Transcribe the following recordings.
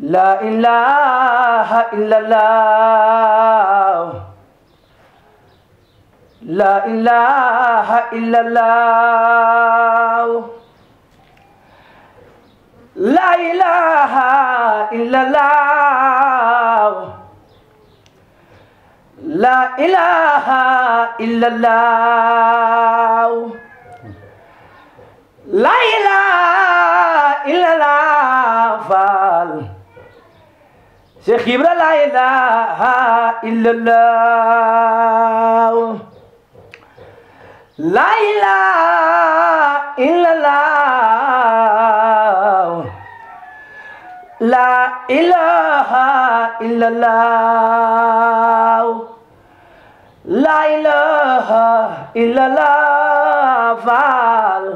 La ilaha illallah, la ilaha illallah, la ilaha illallah, la ilaha illallah, la ilaha illallah Fall. Cheikh Ibra la ilaha illallah, la ilaha illallah, la ilaha illallah, la ilaha illallah Fall.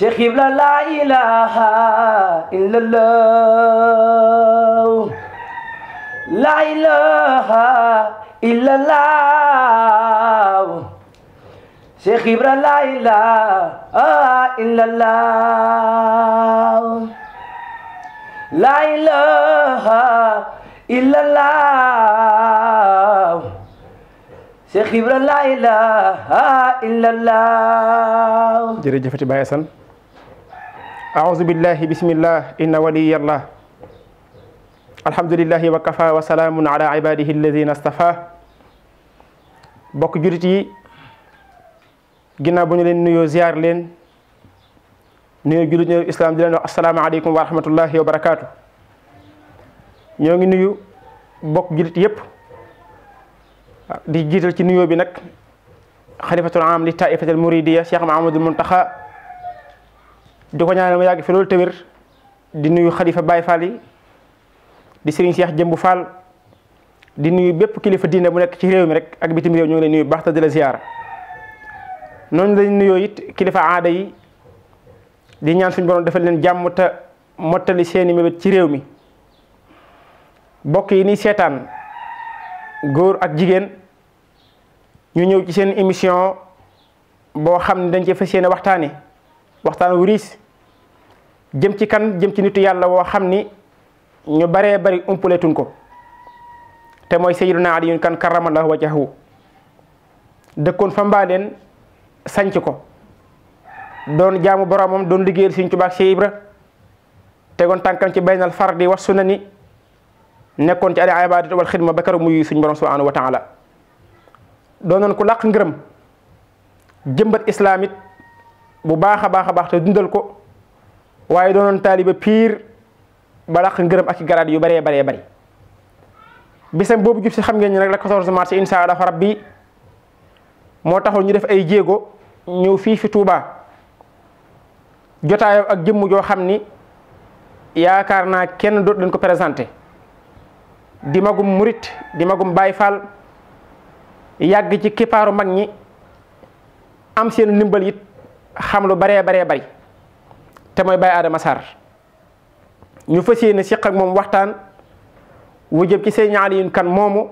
Cheikh Ibra la ilaha illallah, la ilaha illallah, Cheikh Ibra la ilaha illallah, la ilaha illallah, Cheikh Ibra la ilaha illallah. jërëjëfati Baye Assane. أعوذ بالله بسم الله إن ولي الله الحمد لله وكفى وسلام على عباده الذين اصطفى bokk jurit yi ginnaaw bu ñu leen nuyoo ziar leen nuyoo julit nuyoo islam di leen wax asalaamaaleykum wa rahmatullahi wa barakaatu. ñoo ngi nuyu bokk julit yépp di jiital ci nuyoo bi nag xalifatul am li taifatul muridiya Cheikh Mahamadul Muntaxa di ko ñaanal ma yàgg fi loolu tëwér di nuyu xalifa Baye Fall yi di Serigne Cheikh Jëmbu Fall di nuyu bépp kilifa diine bu nekk ci réew mi rek ak bitim réew ñu ngi lay nuyu baax te di la ziyaara noonu lañ nuyoo it kilifa aada yi di ñaan suñu borom defal leen jàmm te mottali seeni mébét ci réew mi. bokk yi ni seetaan góor ak jigéen ñu ñëw ci seen émission boo xam ne dañ ci fas yéene waxtaan wu riis jëm ci kan jëm ci nitu yàlla woo xam ni ñu baree bari umpaletuñ ko te mooy Sayyiduna Aliyun Kan karramallahu wajhahu dëkkoon fa mbaaleen sanc ko doon jaamu boromam doon liggéeyal Sëriñ Tuubaa ak Cheikh Ibra tegoon tànkam ci baynal fardi wa sunani nekkoon ci al ibaadatu wal xidma ba keroog muy suñu borom subhanahu wa taala doonoon ku làq ngërëm jëmbat islaamit bu baax a baax te dundal ko waaye doonoon taaliba piir ba làq ngërëm ak i garaat yu baree bari bisam boobu jub si xam ngeen ni rek la 14 mars insha allah rabbi moo taxul ñu def ay jéego ñëw fii fi Touba jotaayoo ak jëmm joo xam ni yaakaar naa kenn dootu leen ko présenté di magum murit di magum Baay Faal yàgg ci kippaaru mag ñi am seen ndimbal it xam lu baree bari te mooy Baye Adama Sarr ñu fas yéene seq ak moom waxtaan wu jëm ci Sëriñ Aliyun Kan moomu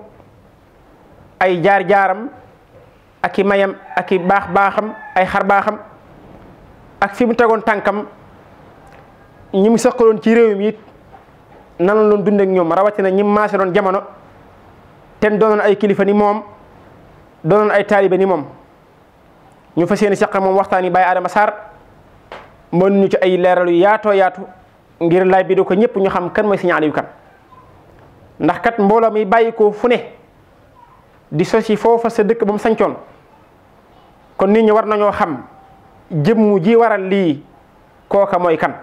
ay jaar-jaaram ak i mayam ak i baaxam ay xar baaxam ak fi mu tegoon tànkam ñi mu sëqaloon ci réew mi it nanoon loon dund ak ñoom rawatina ñi maase doon jamono ten doonoon ay kilifa ni moom doonoon ay taalibe ni moom ñu fas yéene seq moom waxtaan yi Baye Adama Sarr mën ñu ci ay leeral yu yaatoo yaatu ngir laaj bi do ko ñëpp ñu xam kan mooy Sëriñ Aliyun Kan ndax kat mbooloo mi bàyyi ko fu ne di sosi foofa sa dëkk ba mu sancoon kon nit ñi war nañoo xam jëmmu ji waral lii kooka mooy kan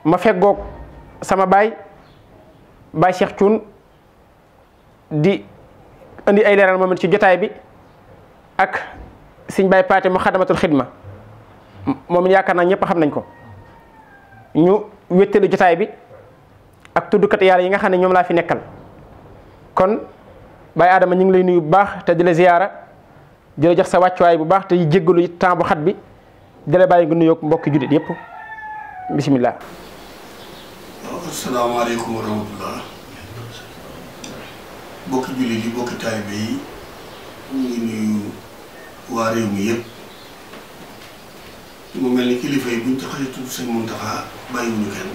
ma feggoog sama baay Cheikh Thioune di indi ay leeral moom ci jotaay bi ak Sëriñ Baye Paate mu xadamatul xidma moom yaakaar naa ñëpp xam nañ ko ñu wéttalu jotaay bi ak tuddkat yàlla yi nga xam ne ñoom laa fi nekkal kon Baye Adama ñu ngi lay nuyu bu baax te di la ziyaara di la jox sa wàccuwaay bu baax te jéggalu temps bu xat bi di la bàyyi nga nuyoog mbokki jullit yëpp bisimilah. asalaamaaleykum wa rahmatullah mbokki jullit yi mbokki taalibe yi ñu ngi nuyu waa réew mi yëpp mu mel ni kilifa yi buñ taxee tudd sëñ Muntaxa bàyyiwuñu kenn.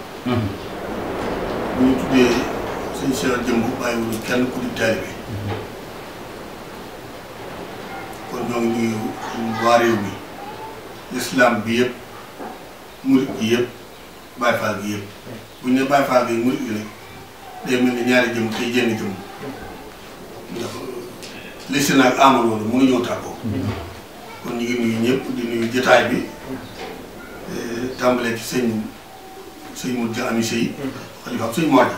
bu ñu tuddee sëñ Cheikh Jëmb bàyyiwuñu kenn ku di taalibe kon ñoo ngi nuyu waa réew mi lislaam bi yëpp murit gi yëpp Baay Faal gi yëpp bu ñu nee Baay Faal gi murit gi nag day mel ni ñaari jëm tey jenn jëm ndax listina ak amoon woon mënu ñëw tàggoo kon ñu ngi nuyu ñëpp di nuyu jotaay bi tàmbalee ci sëñ Modou Dia Ami Sey xalifa sëñ Mor Dia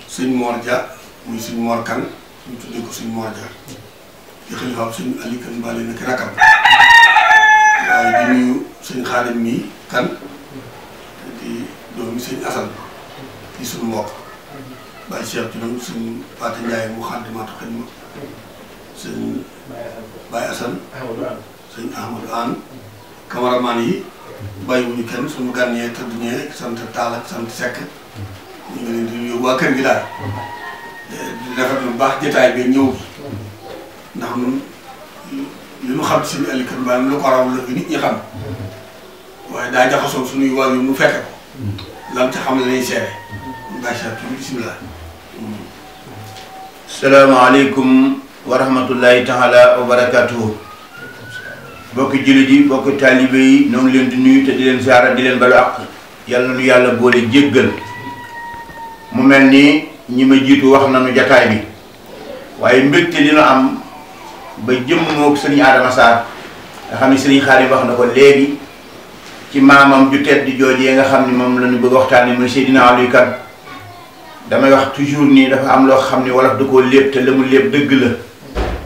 sëñ Mor Dia muy sëñ Mor Kan ñu tuddee ko sëñ Mor Dia di xalifa sëñ Ali Kan Mbaale nekk rakam waaye di nuyu sëñ Xaadim mi Kan di doomi sëñ Asan di suñu mbokk Baye Cheikh ci doon sëñ Paate Ndiaye mu Xaadimaatu Xidma sëñ Baye Asan sëñ Ahmadou An cameraman yi bàyyiwuñu kenn suñu gànnee tëdd ñee sant Taal ak sant Seck ñu ngi leen di nuyu waa kër gi daal di rafetlu bu baax jotaay bi ñëw bi ndax ñun li ñu xam ci sëñ Aliou Kan Mbaale lu ko raw la fi nit ñi xam waaye daa jaxasoo suñuy waajur mu fekke ko lan ca xam ne lañuy seere Baye Cheikh tuuti bisimilah. salaamaaleykum wa rahmatullahi taala wa barakatuhu bokki jullit yi bokki taalibe yi ñoo ngi leen di nuyu te di leen ziara di leen balu àq yàlla nu yàlla boole jéggal mu mel ni ñi ma jiitu wax nañu jataay bi waaye mbégte dina am ba jëmmoog sëriñ Adama Sarr nga xam ne sëriñ Xaadim wax na ko léegi ci maamam ju tedd joojee nga xam ne moom la ñu bëgg waxtaane muy Seydina Aliou Kan damay wax toujours nii dafa am loo xam ne wolof da koo lépp te la mu lépp dëgg la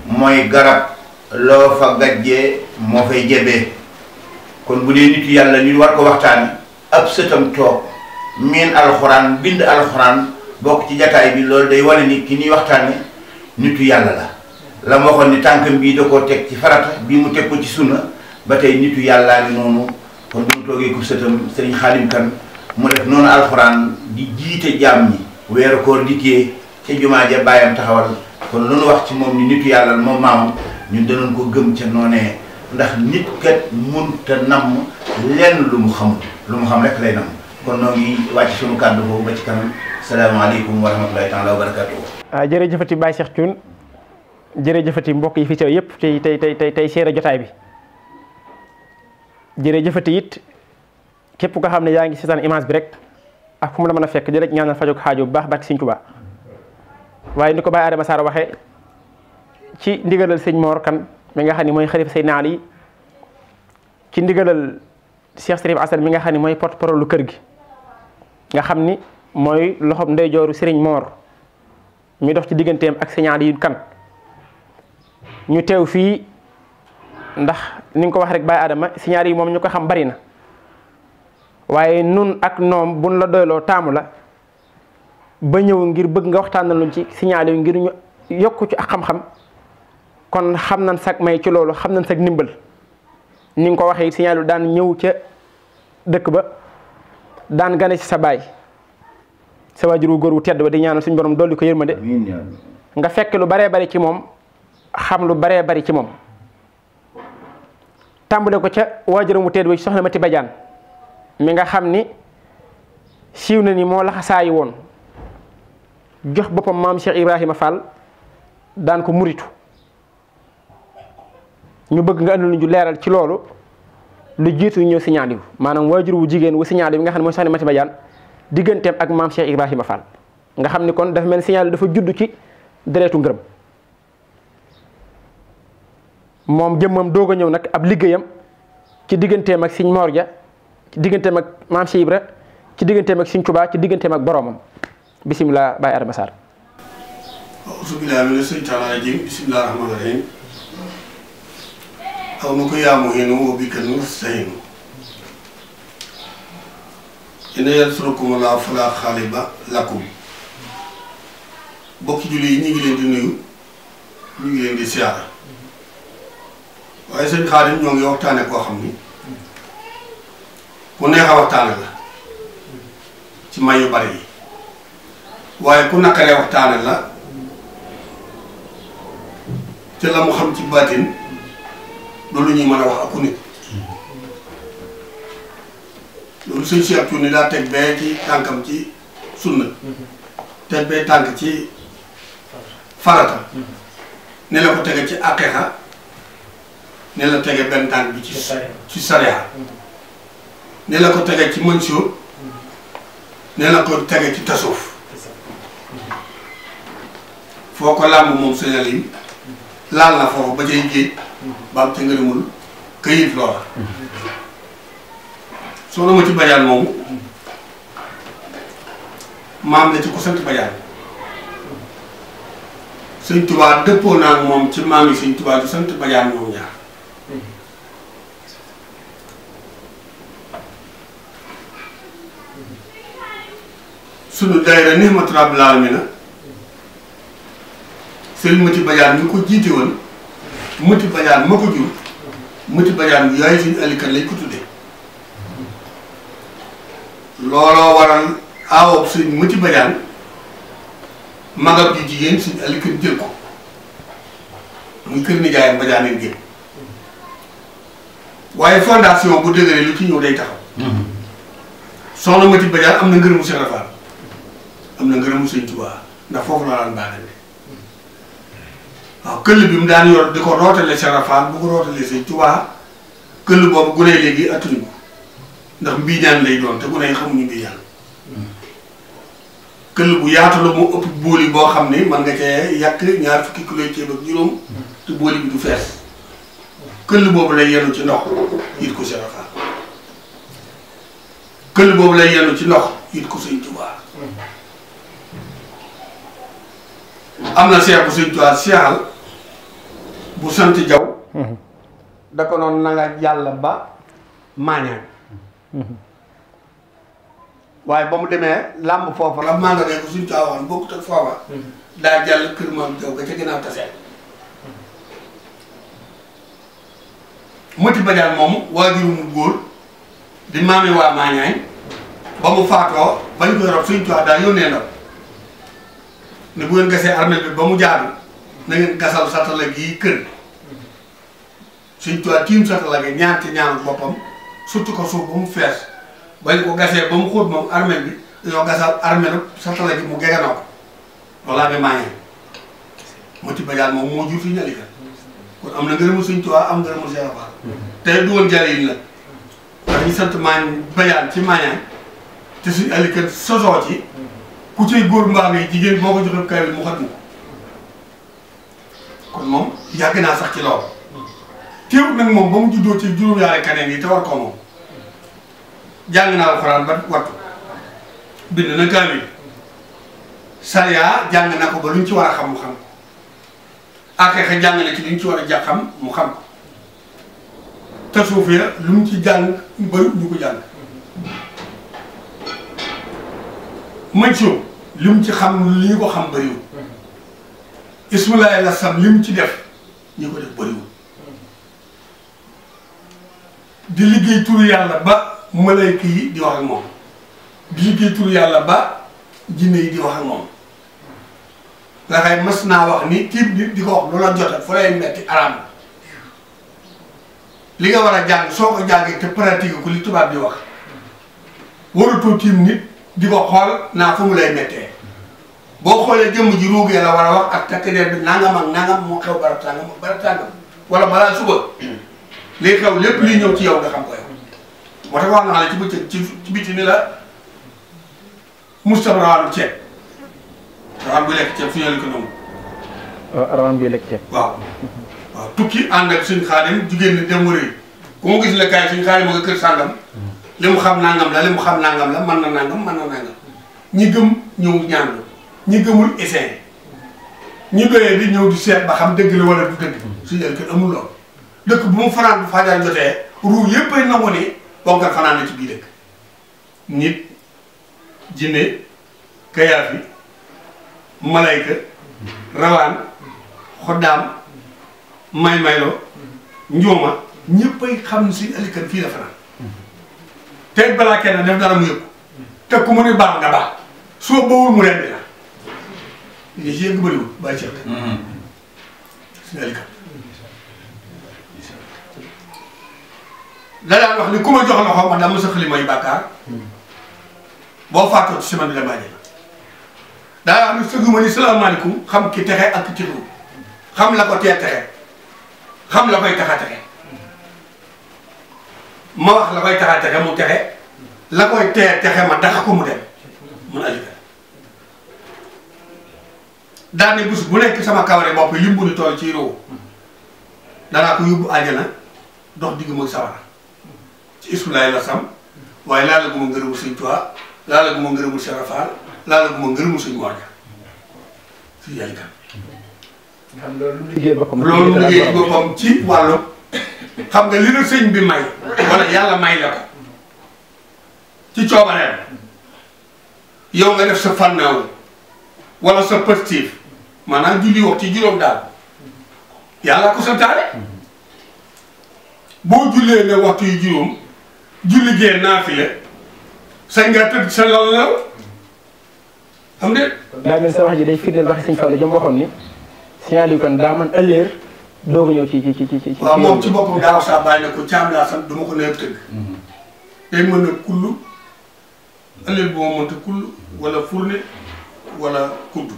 mooy garab loo fa gajjee moo fay jebee kon bu dee nitu yàlla ñu war ko waxtaani ab sëtam toog miin alxuraan bind alxuraan bokk ci jataay bi loolu day wane ni ki ñuy waxtaane nitu yàlla la ma waxoon ni tànkam bii da koo teg ci farata bii mu teg ko ci sunna ba tey nitu yàllaa ni noonu kon bu mu toogee ko sëtam sëriñ Xaadim Kan mu def noonu alxuraan di jiite jaam ñi weeru koor dikkee ca jumaa ja bàyyam taxawal kon lu nu wax ci moom ni nitu yàlla moom maamam ñun danañ ko gëm ca noonee ndax nit kat munta namm lenn lu mu xam rek lay namm kon noo ngi wàcc sunu kàddu boobu ba ci kanam salaamaaleykum wa rahmatulahi taala wa barakatuh. jërëjëfati Baye Cheikh Thioune jërëjëfati mbokk yi fi teew yëpp tey seere jotaay bi jërëjëfati it képp ko xam ne yaa ngi seetaan image bi rek ak fu mu la mën a fekk di rek ñaanal fajog xaajo bu baax barke Sëñ Tuubaa waaye ni ko Baye Adama Sarr waxee ci ndigalal sëñ Mor Kan mi nga xam ne mooy xalifa Seydina Ali ci ndigalal Cheikh Sérif Assane mi nga xam ne mooy porte-parole lu kër gi nga xam ni mooy loxob ndeyjooru Serigne Mor mi dox ci digganteem ak sëñ Aliou Kan ñu teew fii ndax ni nga ko wax rek Baye Adama sëñ Aliou moom ñu ko xam bari na waaye nun ak noom buñ la doyloo taamu la ba ñëw ngir bëgg nga waxtaanal luñ ci sëñ Aliou ngir ñu yokku ci ak xam-xam kon xam nañ sag may ci loolu xam nañ sag ndimbal ni nga ko waxee sëñ Aliou daan ñëw ca dëkk ba daan gane ci sa baay sa waajur wu góor wu tedd ba di ñaanal suñu borom dolli ko yërmande nga fekk lu baree bari ci moom xam lu baree bari ci moom tàmbale ko ca waajuram wu tedd ba ci soxna Mati Badiane mi nga xam ni siiw na ni moo laxasaayi woon jox boppam maam Cheikh Ibrahima Fall daan ko muritu ñu bëgg nga andil ñu leeral ci loolu lu jiitu ñëw Sëñ Aliou maanaam waajur wu jigéen wu Sëñ Aliou bi nga xam ne mooy soxna Mati Badiane digganteem ak maam Cheikh Ibrahima Fall nga xam ni kon dafa mel Sëñ Aliou dafa judd ci deretu ngërëm moom jëmmam doog a ñëw nag ab liggéeyam ci digganteem ak Sëñ Mor Dia ci digganteem ak maam Cheikh Ibra ci digganteem ak Sëñ Tuubaa ci digganteem ak boromam bisimilah Baye Adama Sarr. auzu billaahi mina shaytaani rajiim bismillaahi rahmaani rahiim aw nu ko yaa muhiinu wa bika nasta'iinu in yansurukumullahu falaa ghaaliba lakum bokki julli yi ñu ngi leen di nuyu ñu ngi leen di siyaara waaye sëñ Xaadim ñoo ngi waxtaane koo xam ni ku neex a waxtaane la ci may yu bari yi waaye ku naqaree waxtaane la te la mu xam ci baatin loolu ñuy mën a wax aku nit loolu sëñ Cheikh Thioune daa teg bee ci tànkam ci sunna teg bee tànk ci farata ne la ko tege ci aqiqa ne la tege benn tànk bi ci sariya ne la ko tege ci mansuur ne la ko tege ci tasawuf foo ko làmb moom sëñ Aliou laal na foofu ba cay géej ba am ca ngërëmul këyit loola soxna Mati Badiane moomu maam la ci ku sant Badiane sëñ Tuubaa dëppoo naa ak moom ci maam yi sëñ Tuubaa di sant Badiane ñoom ñaar sunu daayira Nihmatu Rabbil Aalamiina sëriñ Mati Badiane ñu ko jiite woon Mati Badiane ma ko jur Mati Badiane bi yaay suñu alikan lañ ko tuddee looloo waral aawoob sëriñ Mati Badiane magam ju jigéen suñu alikan jël ko muy kër nijaayam Badiane gépp waaye fondation bu dëgëree lu ci ñëw day taxaw soxna Mati Badiane am na ngërëmu Cheikh Rafal am na ngërëmu sëñ Tuubaa ndax foofu la daan baagante waaw këll bi mu daan yor di ko rootale Cheikh Rafal bu ko rootalee sëñ Tuubaa këll boobu gune yi léegi attuñu ko ndax mbiiñaan lay doon te gune yi xamuñu mbiiñaan këll bu yaatu la mu ëpp booli boo xam ne man nga cee yàq ñaar fukki kilo ceeb ak juróom te booli bi du fees këll boobu lay yenu ci ndox yit ko Cheikh Rafal këll boobu lay yenu ci ndox yit ko sëñ Tuubaa am na seex bu sëñ Tuubaa seexal bu sant jaw da ko noonu na nga yàlla ba maañaan waaye ba mu demee làmb foofa la mandaree ko sëñ Tuubaa waxoon bokkut ak foofa daa jàll kër maam jaw ga ca ginnaaw tasee Mati Badiane moomu waajuru mu góor di maami waa maañaañ ba mu faatoo bañ koy rob sëñ Tuubaa daa yónnee ndaw ne bu ngeen gasee armée bi ba mu jaadu na ngeen gasal satala gii kër sëñ Tuubaa tiim satala gi ñaan ci ñaanu boppam sutti ko suuf ba mu fees bañ ko gasee ba mu xóot moom armée bi dañoo gasal armée nag satala gi mu geganoo ko loolaa bi maañee Mati Badiane moom moo jur fi ñalika kon am na ngërëmu sëñ Tuubaa am ngërëmu Cheikh Rafal tey du woon jale yi la ndax ñu sant Badiane ci maañaan te suñu alikat sosoo ci ku cay góor mbaam yi jigéen boo ko joxee kayit mu xat mu kon moom yàgg naa sax ci loolu teewut nag moom ba mu juddoo ci juróom-ñaari kaneen yi te war koo moom jàng naa alxuraan ba wattu bind na kaamil sariya jàng na ko ba lu ñu ci war a xam mu xam akeexa jàng na ci lu ñu ci war a xam mu xam ko tasawuf ya lu mu ci jàng ba ñu ko jàng Mansour li mu ci xam li ñu ko xam bëriwul Ismaïla la sam li mu ci def ñu ko def bëriwul di liggéey turu yàlla ba malayka yi di wax ak moom di liggéey turu yàlla ba jinne yi di wax ak moom nga xay mas naa wax ni tiib di ko wax loola jota fu lay metti araam li nga war a jàng soo ko jàngee te pratique ko li tubaab di wax waratoo tiim nit di ko xool naa fu mu lay mettee boo xoolee jëmm ji ruugee la war a wax ak takk der bi nangam ak nangam moo xew barab tàngam wala balaa suba liy xew lépp liy ñëw ci yow nga xam ko yow moo tax wax naa la ci bëccëg ci biti ni la Moustapha rawaanu ceeb rawaan bu lekk ceeb suñu ko noonu rawaan bi lekk ceeb waaw waaw tukki ànd ak suñ Xaadim jigéen ni dem wëri ku mu gis la kaay suñ Xaadim nga kër sàngam li mu xam nangam la li mu xam nangam la mën na nangam ñi gëm ñëw ñaan ñi gëmul essayé ñi doyee di ñëw di seet ba xam dëgg la wala du dëgg suñu ëllëg amul lool dëkk bu mu fanaan bu fajar jotee ruu yëpp ay nangu ni bonkal fanaan na ci biir dëkk nit jinne kayaafi malayka rawaan xoddaam may-mayloo njuuma ñëppay xam ne si alikan fii dafa naan te balaa kenn def dara mu yëg te ku mu ne baax nga baax soo bawul mu rendi la li ci yëgg bëriwul bàyyi ceeb suñu alikan da daan wax ni ku ma jox loxo ma dama sa xali may bàkkaar boo faatoo ci semaine bi damaa jël daa wax ni sëgguma ni salaamaaleykum xam ki texe ak ki texu xam la ko tee texe xam la koy taxa texe ma wax la koy taxa texe mu texe la koy tee texe ma daxa ko mu dem mun alika daal ni bés bu nekk sama kaware bopp limbu ni tool ci réew danaa ko yóbbu àjjana dox digg mooy sawara ci isulaay la sam waaye laa la guma ngërëmul Sëñ Tuubaa laa la guma ngërëmul Cheikh Rafal laa la guma ngërëmul Sëñ Mor Dia si yàlla kan loolu liggéey boppam loolu liggéey boppam ci wàllu xam nga li la sëñ bi may wala yàlla may la ko ci coobareem yow nga def sa fànnaaw wala sa positif maanaam julli wax ci juróom daal yàlla ko santaane boo jullee ne waxtu yu juróom julli gee naafile sañ nga tëdd sa lal la xam de daa mel sa wax ji day firndeel waxi Sëñ Fallu jëm waxoon ni signalé kon daa man ëllëer doogu ñëw ci waaw moom ci boppam daa wax saa bàyyi ne ko caam laa sant du ma ko neex tëgg day mën a kullu ëllëer bu ma mënta kullu wala fourne wala kudd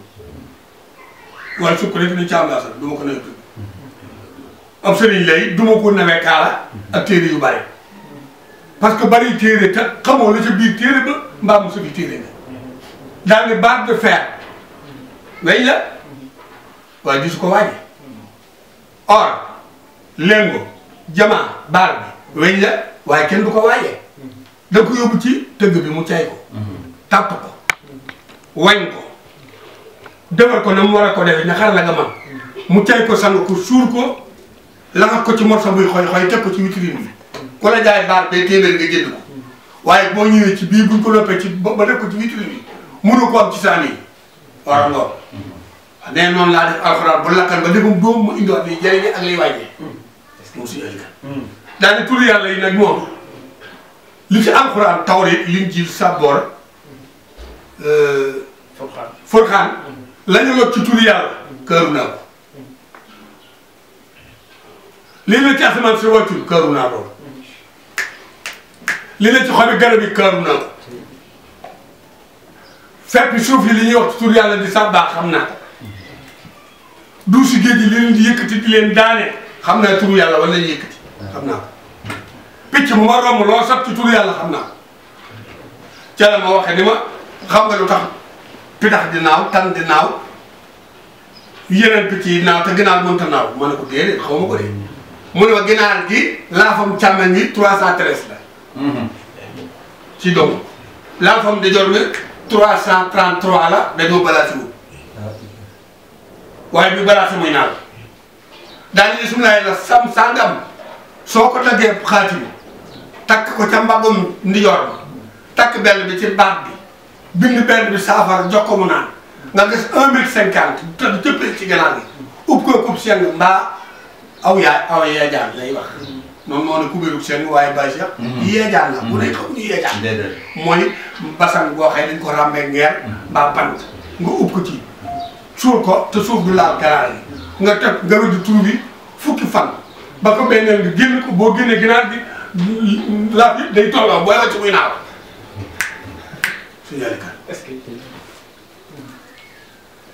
wala sukk rek ni caam laa sant du ma ko neex tëgg ab sëriñ lay du ma ko nawee kaala ak téere yu bari parce que bari téere te xamoo la ca biir téere ba mbaa mu sa fi téere nga daal ne barre de fer weñ la waaye gisu ko waaje or lengo jamaa baar bi weñ la waaye kenn du ko waajee da ko yóbbu ci tëgg bi mu cay ko tàpp ko wañ ko defar ko na mu war a ko defee na xar la nga man mu cay ko sang ko suur ko laxas ko ci morso buy xoy xoy teg ko ci vitrine bi ku la jaay baar bee téeméer nga jënd ko waaye boo ñëwee ci bii buñ ko loppee ci ba def ko ci vitrine bi mënu ko am ci saan yi waral lool nee noonu laa def alxuraan bu lakkan ba defum doom mu indiwaat liy jëriñe ak liy wàññee moom suñu alikan daane tur yàlla yi nag moom li ci alxuraan tawreet linjiil sàbboor furxaan la ñu log ci tur yàlla këru naa ko lii la ci asamaan si wàccul këru naa ko lii la ci xobi garab yi këru naa ko fépp suuf yi li ñuy wax ci tur yàlla di sàbbaa xam naa ko du si géej gi li leen di yëkkati di leen daane xam naa turu yàlla wala ñu yëkkati xam naa ko picc mu ma romb loo sab ci turu yàlla xam naa ko ca la ma waxee ni ma xam nga lu tax pitax di naaw tan di naaw yeneen picc yi naaw te ginaar mënta naaw ma ne ko déedéet xaw ma ko de mu ne ma ginaar gi laafam càmmeñ gi 313 la ci doom laafam di jor bi 333 la dañoo balaati wu waaye bi balaati muy naaw daal di bismilaay la sam sàngam soo ko daggee xaatim takk ko ca mbaggum ndijoor ba takk benn bi ci baat bi bind benn bi saafara jox ko mu naan nga gis 1,50 m te jëppee ci ganaar gi ub ko kub seng mbaa aw yeejaan lay wax noonu moo ne kubéerug seng waaye bàyyi sax yeejaan la bu ne xamuñu yeejaan mooy basan boo xëy dañ ko ràmmee ngeer mbaa bant nga ub ko ci suur ko te suuf du laal ganaar yi nga teg nga wéddi tur bi fukki fan ba ko benneel nga génn ko boo génnee ginaar bi laaf yi day tolloo booy wàcc muy naaw suñu yàlla kan est-ce que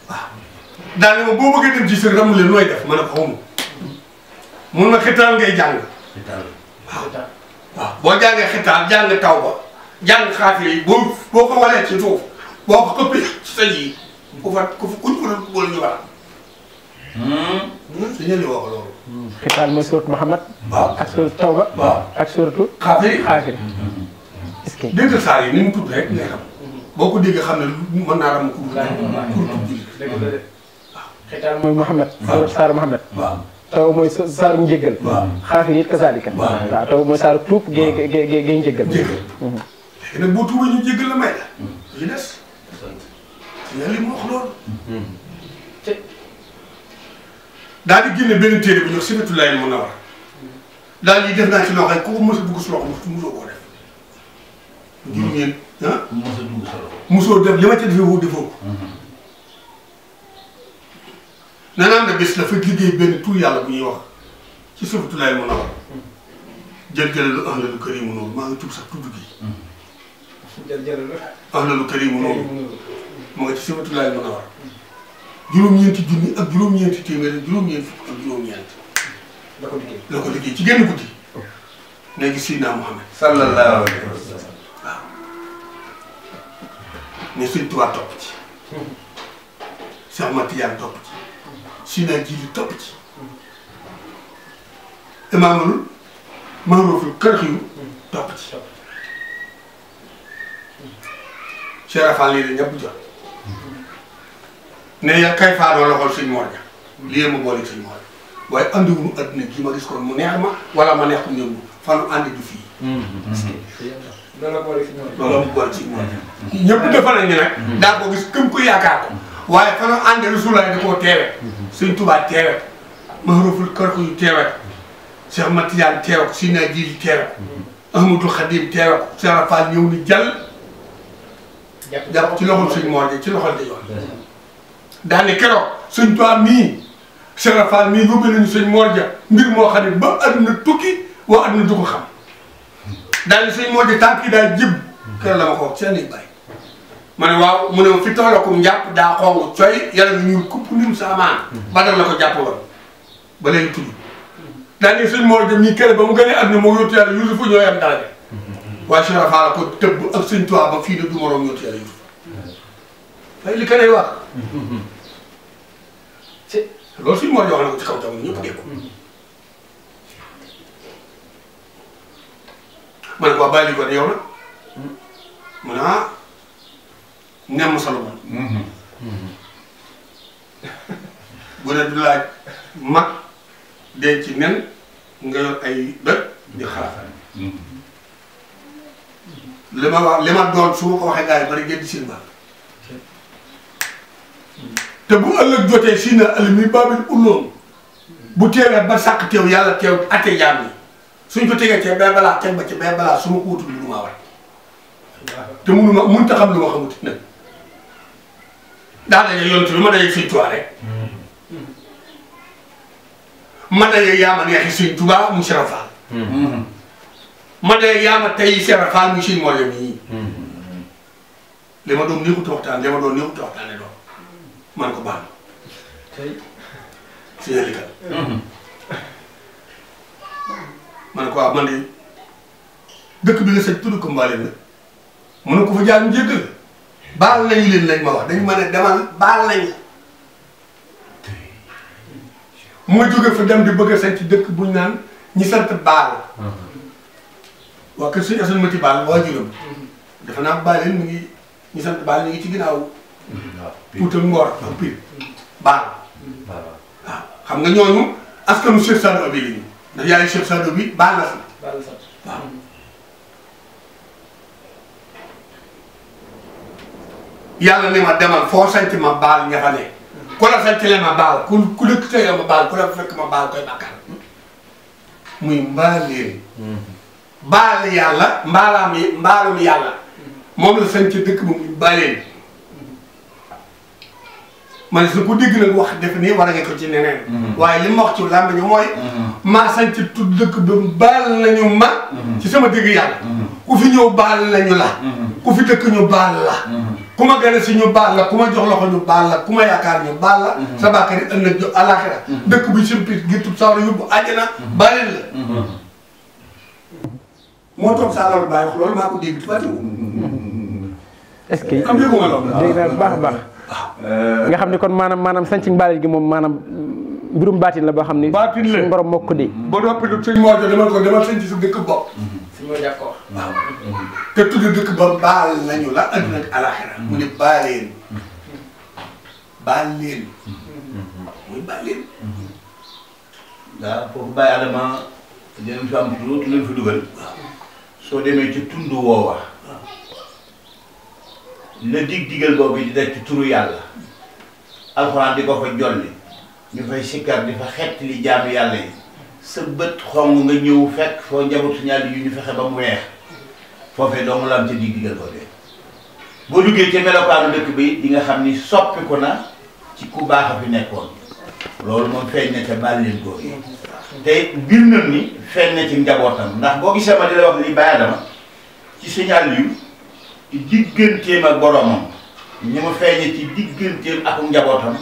waaw daal ma boo bëggee dem ci seen ramu leen nooy def ma ne ko xaw ma mun ma xitaal ngay jàng waaw boo jàngee xitaal jàng taw ba jàng xaafee yi boo ko walee ci suuf boo ko xëppee ci sa ji ku fa kuñ ko doon boole ñu war suñu li wax loolu xitaal mooy suuratu Muhammad waaw ak suuratu Tawba waaw ak suuratu xaafee Xaafir est-ce que dégg saar yi ni mu tudd rek ngay xam boo ko déggee xam ne mën naa ram kur julli xitaal mooy Muhammad suuratu saaru Muhammad waaw taw mooy saaru njéggal Xaafir it kazaalika waaw taw mooy saaru tuub gee njéggal léegi nag boo tuubee ñu jéggal la may la li des suñu li mu wax loolu daal di génne benn téere bu ñuy wax Sifatullaahil Munawwar daal di def naa ci loo xam ne ku ko mos a dugg si loxo mosoo koo def. juróom-ñeent ah. mos a dugg sa loxo. mosoo def li ma ca defee woo defoo ko. nee naa am na bés dafa liggéey benn tur yàlla bu ñuy wax ci Sifatullaahil Munawwar jël-jëlalu Ahlul Karimu Nuur maa ngi tudd sax tudd gi. jël-jëlalu Ahlul Karimu Nuur mu nga ci Sifatullaahil Munawwar juróom-ñeenti junni ak juróom-ñeenti téeméer ak juróom-ñeent fukk ak juróom-ñeent. la ko liggéey ci génn guddi léegi Seydina Muhammad sallallahu alayhi wa sallam. waaw ne Sëñ Tuubaa topp ci Cheikh Ahmad Tijaan topp ci Sina Jiili topp ci Imaamul Maaruful Karxiyu topp ci Cheikh Rafal lii de ñëpp jot ne ya kay faanoo loxol Sëñ Mor Ja lii ma boole Sëñ Mor waaye andiwuñu adduna gi ma gis kon mu neex ma wala ma neex ko ñëw fanu andi du fii. loolu la boole Sëñ Mor Ja. loolu la boole Sëñ Mor Ja. ñëpp dafa nañ ne nag. daa ko gis këm ko yaakaar ko. waaye fanu andi Rasulullaah da koo teewe. Sëñ Tuubaa teewe ko. Maaruful Karxiyu teewe ko. Cheikh Ahmad Tijaan teewe ko. Sina Jiili teewe ko. Ahmadul Xadim teewe ko. Cheikh Rafal ñëw ni jàll. jàpp ci loxol Sëñ Mor Ja ci loxol di yoon. daane keroog Sëñ Tuubaa mii Cheikh Rafal mii yóbbu nañu Sëñ Mor Ja mbir moo xam ne ba àdduna tukki waa àdduna du ko xam daane Sëñ Mor Ja tànk yi daa jib keroog la ma ko wax seen i bàyyi ma ne waaw mu ne ma fi toolakum njàpp daa xong coy yàlla na ñuul kupp nim sa amaan badal la ko jàpp woon ba léegi tudd daane Sëñ Mor Ja mii keroog ba mu gënee àdduna moo yóotu yàlla Yuusufa ñoo yam dara waaye Cheikh Rafal ko tëbb ak Sëñ Tuubaa ba fii ne du moroom yóotu yàlla Yuusufa fay li ka lay wax loolu Sëñ Mor Ja wax na ko ci kaw tamit ñëpp dégg ko ma ne ko waa bàyyi li ko ne yow nag mu ne ah nemm sa lu bon bu ne du laaj mag denc ci nen nga yor ay doj di xalaat li ma doon su ma ko waxee gars yi bari ngeen di sin ba te bu ëllëg jotee si na ëllëg mi baabil ulloom bu teewee ba sàq teew yàlla teew atte jaam yi suñ ko tegee cee bay balaa teg ba ci bay balaa su ma ko wutul lu ma war te mënut a xam lu ma xamut nag daa daje yonent bi ma daje Sëñ Tuubaa rek ma daje yaa ma neexi Sëñ Tuubaa mu Cheikh Rafal ma daje yaa ma tey Cheikh Rafal mu Sëñ Mor Ja mii li ma doon neexut waxtaan li ma doon neexut waxtaane doon man ko baal si yàllikal man ko waaw man de dëkk bi nga sëñ tudd ko mbaaleen la mun na ko fa jaar ñu jéggal baal nañu leen lañ ma wax dañu ma ne demal baal nañ la mu nga jóge fa dem di bëgg a sañ ci dëkk buñ naan ñi sant baal waa kër sëñ Asan Mati Baal waa juróom dafa naa baaleen mu ngi ñi sant baal ñu ngi ci ginnaaw Puutal Ngor ak Pire baal waaw xam nga ñooñu askanu Cheikh Sadou Abi la ñu ndax yaayu Cheikh Sadou bi baal na sant waaw yàlla ne ma demal foo sant ma baal ña fa ne ku la sant le ma baal ku dëkk tey ma baal ku la fekk ma baal koy bàkkaar muy mbaaleen baal yàlla mbaalum yàlla moom la sant dëkk ba muy mbaaleen ma ne su ko dégg nag wax def nii war a nga ko ci neneen waaye li ma wax ci làmb ñu mooy maa sant tudd dëkk ba baal nañu ma ci sama dégg yàlla ku fi ñëw baal nañu la ku fi dëkk ñu baal la ku ma gën a si ñu baal la ku ma jox loxo ñu baal la ku ma yaakaar ñu baal la sa bàkkaar yi ëllëg jo àllaaxira dëkk bi simpit gi tub sawara yóbbu àjjana baaleen la moo toog saa loolu bàyyi wax loolu maa ko dégg tubaab est-ce que am déggu ma loolu dégg naa bu baax a baax nga xam ni kon maanaam sañci mbaaleel gi moom maanaam mbirum baatin la boo xam ni baatin la suñu borom moo ko dee ba noppi du sëñ Mor Ja demal sañ ci sa dëkk bopp waaw te tudd dëkk ba baal nañu la àddina ak alaxira mu ne baaleen baal leen muy baal leen waaw foofu Baye Adama dinañ fi am tuuti leen fi dugal soo demee ci tund woowa la dig digal boobu di def ci turu yàlla alxuraan di ko fa jolli ñu fay sikkar di fa xett li jaamu yàlla yi sa bët xong nga ñëw fekk foo njabootu signal yu ñu fexe ba mu weex foofee doomu la am ca diggal foofee boo duggee ca melokaanu dëkk bi di nga xam ni soppiku na ci ku baax a fi nekkoon loolu moom feeñ na ca baal leen góor yi te bir na ni feeñ na ci njabootam ndax boo gisee ma di la wax li Baye Adama ci signal yu digganteem ak boromam ñi mu feeñe ci digganteem ak njabootam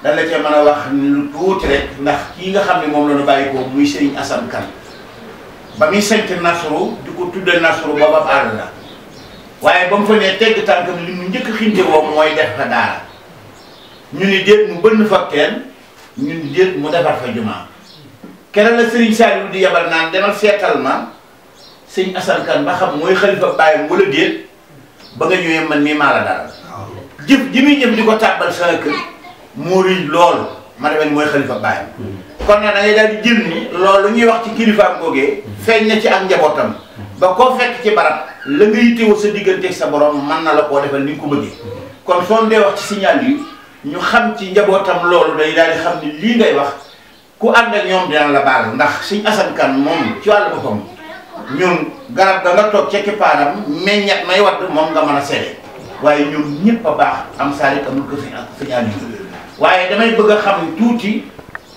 dañ la cee mën a wax lu tuuti rek ndax kii nga xam ne moom la ñu bàyyi ko muy Serigne Assane Kane ba muy sant Nasru di ko tudde Nasru booba àll la waaye ba mu fa nee tegg tànkam li mu njëkk xinte woo mooy def fa daara ñu ni déet mu bënn fa teen ñu ni déet mu defar fa jumaa keneen la Serigne Saliou di yebal naan demal seetal ma Serigne Assane Kane ba xam mooy xalifa bàyyam wala déet ba nga ñëwee man mii maa la dara jëf ji muy jëf di ko tàbbal sa kër moo rëy loolu ma demee mooy xalifa bàyyam kon nag da ngay daal di jël ni loolu ñuy wax ci kilifaam googee feeñ na ci ak njabootam ba koo fekk ci barab la nga yittewoo sa digganteeg sa borom mën na la koo defal ni nga ko bëggee kon soo dee wax ci signal yi ñu xam ci njabootam loolu day daal di xam ni lii ngay wax ku ànd ak ñoom dina la baal ndax Serigne Assane Kane moom ci wàllu boppam ñun garab ga nga toog ca kippaaram meññat may wadd moom nga mën a seede waaye ñun ñëpp a baax am saarik amul ko signal yi waaye damay bëgg a xam tuuti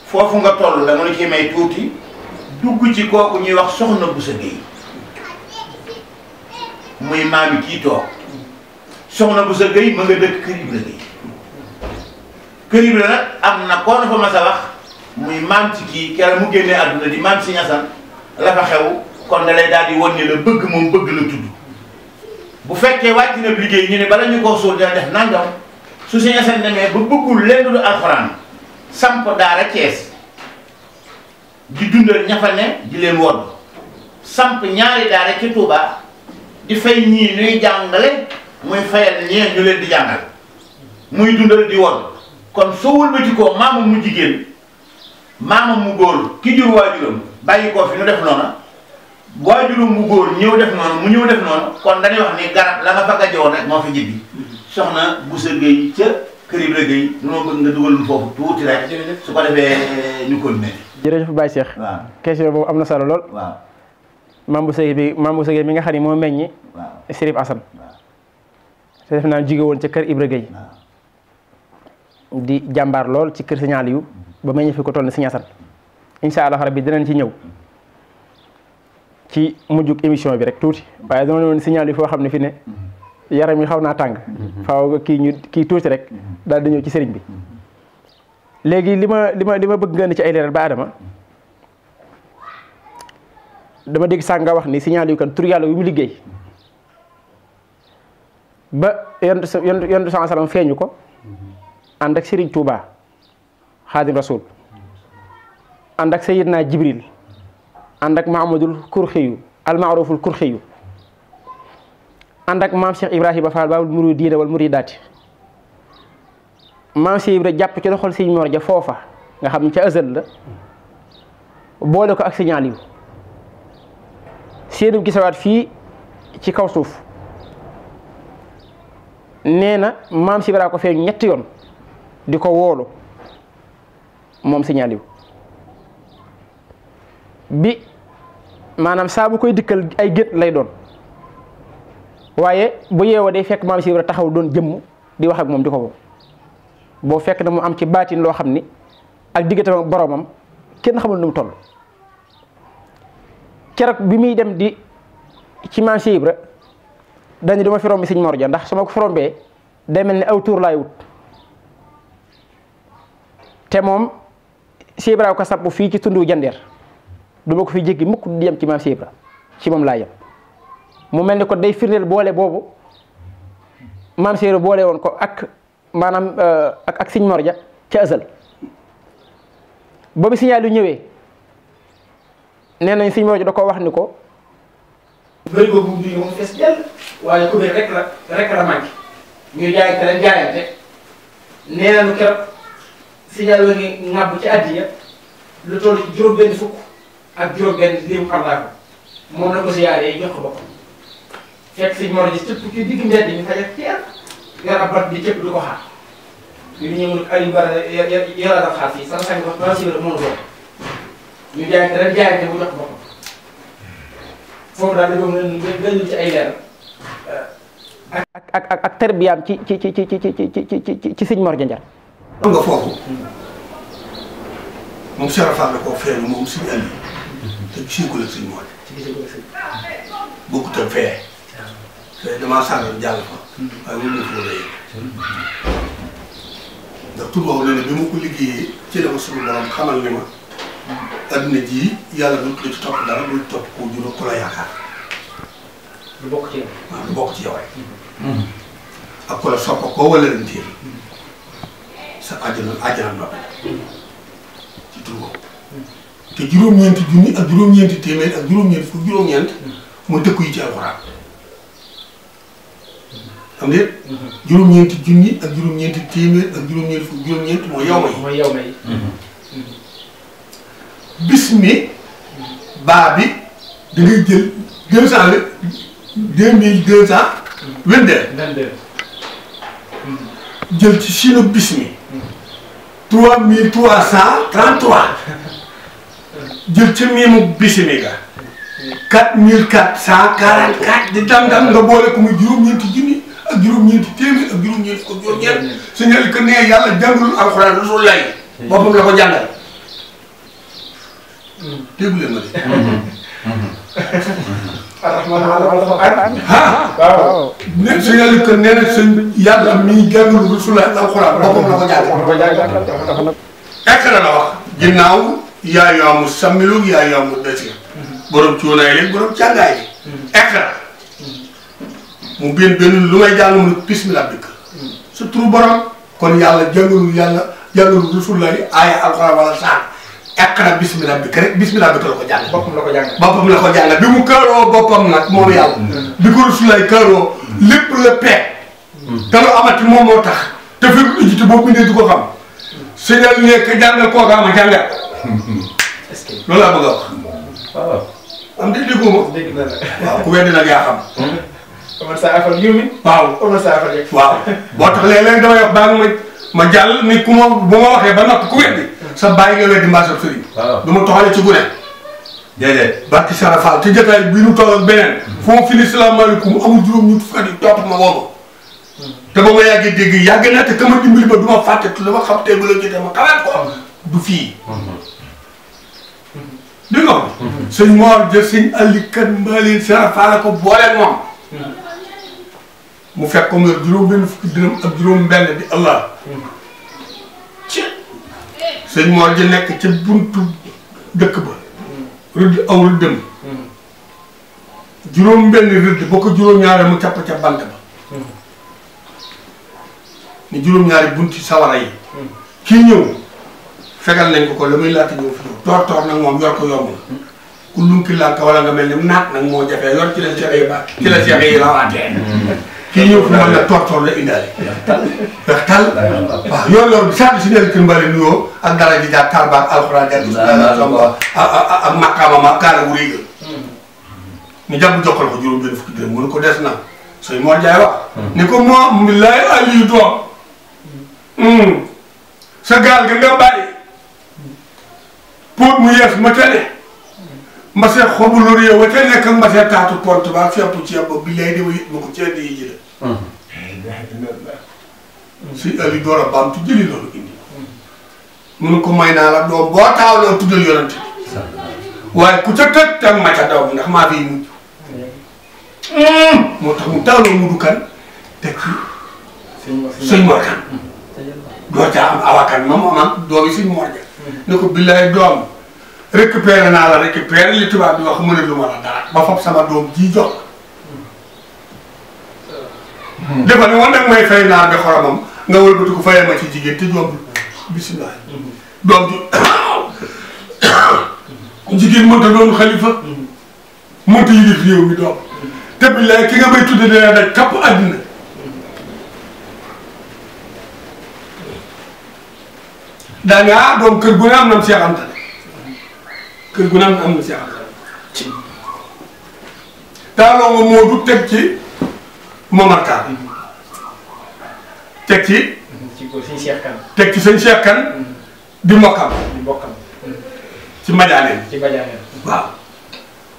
foofu nga toll dama la ci may tuuti dugg ci kooku ñuy wax soxna Boussa Gueye muy maami kii toog soxna Boussa Gueye ma nga dëkk Kër Ibra Gueye Kër Ibra nag am na koo na fa mas a wax muy maam ci kii keroog mu génnee àdduna di maam si ñasan la fa xew kon da lay daal di wan ne la bëgg moom bëgg la tudd bu fekkee wàcc na liggéey ñu ne bala ñu koo suul dina def nangam su si ñasan demee ba bëggul leen du alxuraan samp daara Cees di dundal ña fa ne di leen wodd samp ñaari daara ci Touba di fay ñii ñuy jàngale muy fayal ñee ñu leen di jàngal muy dundal di wodd kon soo wëlbatikoo maamam mu jigéen maamam mu góor ki jur waajuram bàyyi koo fi nu def noona waajuram mu góor ñëw def noonu mu ñëw def noonu kon dañuy wax ni garab la nga fa gajoon rek moo fi jibbi soxna Boussa Gueye ca Kër Ibra Gueye noo bëgg nga dugal nu foofu tuuti rek su ko defee ñu continuer. jërëjëf Baye Cheikh. waaw question boobu am na solo lool. waaw Mame Boussa Gueye mi nga xam ne moo meññi. waaw Serigne Assane. te def naa jóge woon ca Kër Ibra Gueye. di jàmbaar lool ci kër signal yu ba meññi fi ko toll na Serigne Assane. incha allah rabbi dinañ ci ñëw ci mujjug émission bi rek tuuti waaye dama ne woon signal yu foo xam ne fi ne yaram yi xaw naa tàng. faaw kii tuuti rek daal di ñëw ci sëriñ bi. léegi li ma bëgg nga indi ci ay leeral ba Adama dama dégg sànq nga wax ni signal yu kan tur yàlla yu mu liggéey ba yontu sa salam feeñu ko ànd ak Serigne Touba Xaadim Rasul ànd ak Sayyidna Jibril ànd ak Mahamadul Kurxiyu almaaruful Kurxiyu ànd ak maam Cheikh Ibrahima Fall baabul muridiina wal muridaati maam Cheikh Ibrahima jàpp ci loxol Sëñ Mor Ja foofa nga xam ne ca ëzal la boole ko ak signal yu seenu gisawaat fii ci kaw suuf nee na maam Cheikh Ibrahima ko feeñ ñetti yoon di ko woolu moom signal yu bi maanaam saa bu koy dikkal ay gét lay doon waaye bu yeewoo day fekk maam Cheikh Ibrahima taxaw doon jëmm di wax ak moom di ko boo fekk na mu am ci baatin loo xam ni ak digganteem ak boromam kenn xamul nu mu toll keroog bi muy dem di ci maam Cheikh Ibrahima dañu dama fi romb Sëñ Mor Ja ndax su ma ko fi rombee day mel ni aw tuur laay wut te moom Cheikh Ibrahima ko sapp fii ci tundu jandeer du ma ko fi jéggi mukk di yem ci maam Cheikh Ibrahima ci moom laa yem mu mel ni ko day firndeel boole boobu maam Cheikh Ibrahima boole woon ko ak maanaam ak Sëñ Mor Ja ca azal boobu signal yu ñëwee nee nañ Sëñ Mor Ja da ko wax ni ko bëri ko buub bi moom fees jël waaye kubéer rek la manqué ñuy jaay te leen jaayante nee nañu keroog signal wa ngi ŋàbb ci addiya lu toll ci juróom-benn fukk ak juróom-benn limu xam laa ko moom la ko siyaaree jox ko boppam fekk Sëñ Mor Ja cëpp ci digg mbedd mi fajar teel yor ab bat di cëpp du ko xaar li ñu mën Aliou Bara yàlla daf xaar fii sax sax ba si mënu ko ñu jaayante rek jaayante bu jox boppam foofu daal dañoo gën ci ay leer ak tarbiyaam ci sëñ Mor Janjar. xam nga foofu moom Cheikh Fall la koo feeñu moom suñu andi te gisee la sëñ Mor bokkut ak fee te damaa sànni jàll fa waaye loolu la fi war ndax tur boobu nee na bi ma ko liggéeyee ci la ma suñu borom xamal ni ma adduna ji yàlla du la ci topp dara du topp ko juróom ku la yaakaar lu bokk ci yow. waaw lu bokk ci yow rek ak ku la sopp koo wala leen téye sa àjjana ndox ci tur boobu te juróom-ñeenti junni ak juróom-ñeenti téeméer ak juróom-ñeent fukk juróom-ñeent mooy dëkku yi ci alxuraan xam nga juróom-ñeenti junni ak juróom-ñeenti téeméer ak juróom-ñeent fukk juróom-ñeent mooy yow may. mooy yow may. bismi baa bi da ngay jël 2222. jël ci sino bismi 3333 jël ci miimu bismi ga 4444 di dam-dam nga boole ko muy juróom-ñeenti junni ak juróom-ñeenti téeméer ak juróom-ñeenti ko juróom-ñeent su ñu ko nee yàlla jàngalul alxuraan rasulullah boppam la ko jàngal déggu leen ma de waaw. ne su ñu ko nee na sëñ yàlla mi jàngalul rasulullah alxuraan boppam la ko jàngal ekkana la wax ginnaaw yaa yoomu sammilu yaa yoomu desir borom cuunaay rek borom càngaay bi ekkana mu benn lu may jàng mu bismillah bikk sa turu borom kon yàlla jàngalul rasulullah aaya alxuraan wala saan ekkana bismillah bikk rek bismillah bikk la ko jàng boppam la ko jàng. boppam la ko jàng bi mu këaroo boppam nag moom yàlla bi ko rasulullah këaroo lépp la peeg te lu amati moom moo tax te fi ujjite boobu bindee du ko xam sëñal nekk jàngal kooka ama jàngal est-ce que loolu laa bëgg a wax waaw. am dégg déggoo ma dégg naa la. waaw ku weddi nag yaa xam Omar Sa Afal yow mi. waaw Omar Sa Afal yeeg. waaw boo tax léeg-léeg damay wax baa nga ma jàll ni ku ma bu ma waxee ba noppi ku weddi sa bàyyi nga weddi mbaa sa sëriñ du ma toxale ci gune déedéet barki Sara Fall te jotaay bii nu toll ak beneen fu ma fi ni salaamaaleykum amul juróom ñu fukki at yi topp ma woo te ba ma yàggee dégg yàgg na te ka ma dimbali ba du ma fàtte lu ma xam tey bu la jotee ma xalaat ko du fii dégg nga sëñ Mor jël sëñ Alikat Mbaleen Sara Fall ko booleeg moom mu fekk ko mu yor juróom benn fukki dërëm ak juróom benn di Allah ci sëñ Mor ji nekk ca buntu dëkk ba rëdd aw rëddëm juróom benn rëdd boo ko juróom-ñaaree mu capp ca bant ba ni juróom-ñaari bunti sawara yi kii ñëw fegal nañ ko la muy laata ñëw fi ñëw toor nag moom yor ko yomb ku lunki lànka wala nga mel ni naat nag moo jafee yor ci la seex yi ba ci la seex yi rawaatee kii ñëw fi man la toor la indaale weex tal waaw yor bi sàdd si nel kër mbali nuyoo ak dara ji jaar taal baak alxuraan jaar ak maqaama ma kaala wu réy ñu jàpp jokkal ko juróom benn fukki dërëm mu ne ko des na sëñ Mor Jaay wax ni ko moom lay Aliou doom sa gaal ga nga bàyyi póot mu yees ma ca ne mbase xobu lu réew wa ca nekk mbase taatu pont ba fépp ci yàbb bi lay dewa yit ma ko ci indi yi jële si Aliou door a baam tu jëli loolu indi mun ko may naa la doom boo taawloo tuddal yonante waaye ku ca tëj tam ma ca daw bi ndax maa fiy mujj moo tax mu taawloo mudu kan teg ci sëñ Mor Kan doo caa am awakan moom am doomi sëñ Mor Ja ne ko billaay doom récupéré naa la récupéré li tubaab bi wax mu ne lu ma la dara ba fab sama doom ji jox dafa ne woon nag may fay naar bi xoromam nga wëlbati ko fayee ma ci jigéen te joom bisimilah doom ji jigéen mënta doon xalifa mënta yilif réew mi doom te billaay ki nga may tudde dina daj kapp àddina daanaka doom kër gu ne am na Seex Anta kër gu ne am na Seex Anta taaloo nga Moodu teg ci Momar Ka teg ci sëñ Cheikh Kane. teg ci sëñ Cheikh Kane di mbokkam di mbokkam. ci Madianeen ci Madianeen. waaw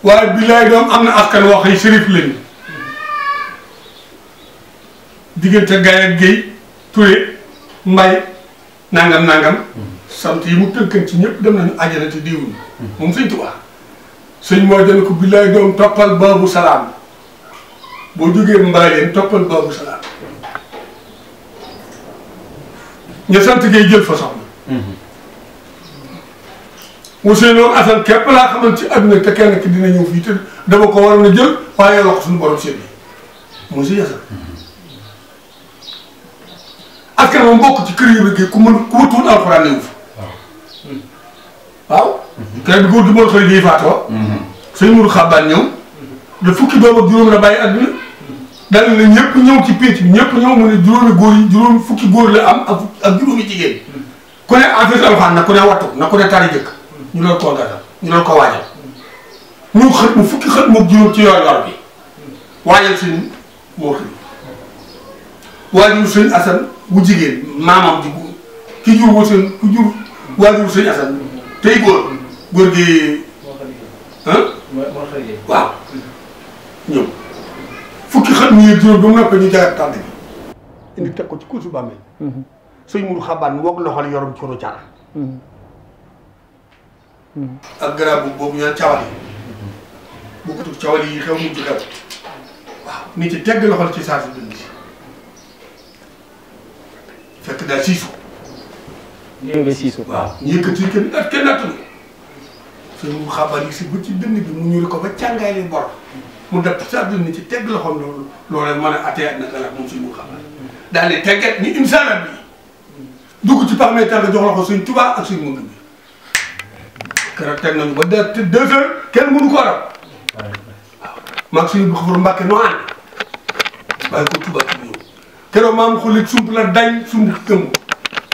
waaye billaay doom am na askan woo xëy sërif lañu diggante Gaye ak Guèye Touré Mbay nangam sant yi mu tënkan ci ñëpp dem nañu àjjana te diwuñu moom sëñ Tuubaa sëñ moo jël ko billaay doom toppal baabu salaam boo jógee Mbaayeen toppal baabu salaam ñu sant Guèye jël fa soxna Ousseynou Assane képp laa xamal ci àdduna te kenn ki dina ñëw fii te dama ko waroon a jël waaye la ko suñu borom seet bi monsieur Assane askan moom bokk ci kër yi rek ku wëtuwul alxuraan newu fa waaw kër bi góor gi moo xëy Guèye faatoo sëñ Mourou Xabaan ñëw de fukki doom ak juróom la bàyyi àdduna dal na ñëpp ñëw ci pénc bi ñëpp ñëw mu ne juróomi góor yi juróomi fukki góor la am ak juróomi jigéen ku ne affaire alxuraan na ku ne wattu na ku ne tari jëkk ñu loolu koo gàttal ñu loolu ko waajal ñu xët mu fukki xët moom juróom ci yor bi waajal sëñ moo xëy waajur sëñ Assane bu jigéen maamam di ki jur woo seen ku jur waajur sëñ Assane tey góor gi waaw ñëw fukki xët mu yëg juróom ba mu noppee ñu jaayat tànt bi indi teg ko ci kursu bàmmeel sëñ Mourou Xabaan woog loxol yorum ci ru cara ak garab boobu ñu naan cawal yi bokkutul cawal yi xew mujj xew waaw nit ci tegg loxol ci saa si dund si fekk daal siisu waaw ñu yëkkati kenn nattanu sëñ Mourou Xabaan yi si bët ci dënn bi mu ñuri ko ba càngaay li bor mu def saa dund ci tegg loxol loolu mën a atee na galak moom sëñ Mourou Xabaan daal di tegget ni insaan bi dugg ci pax tànk jox loxo sëñ Tuubaa ak sëñ Mundu bi keroog teg nañu ba 2 heures kenn mënu ko arab waaw maag suñu bu xabaru Mbàkke noo ànd bàyyi ko Tuubaa ci ñëw keroog maam xulit sump la dañ sump gëm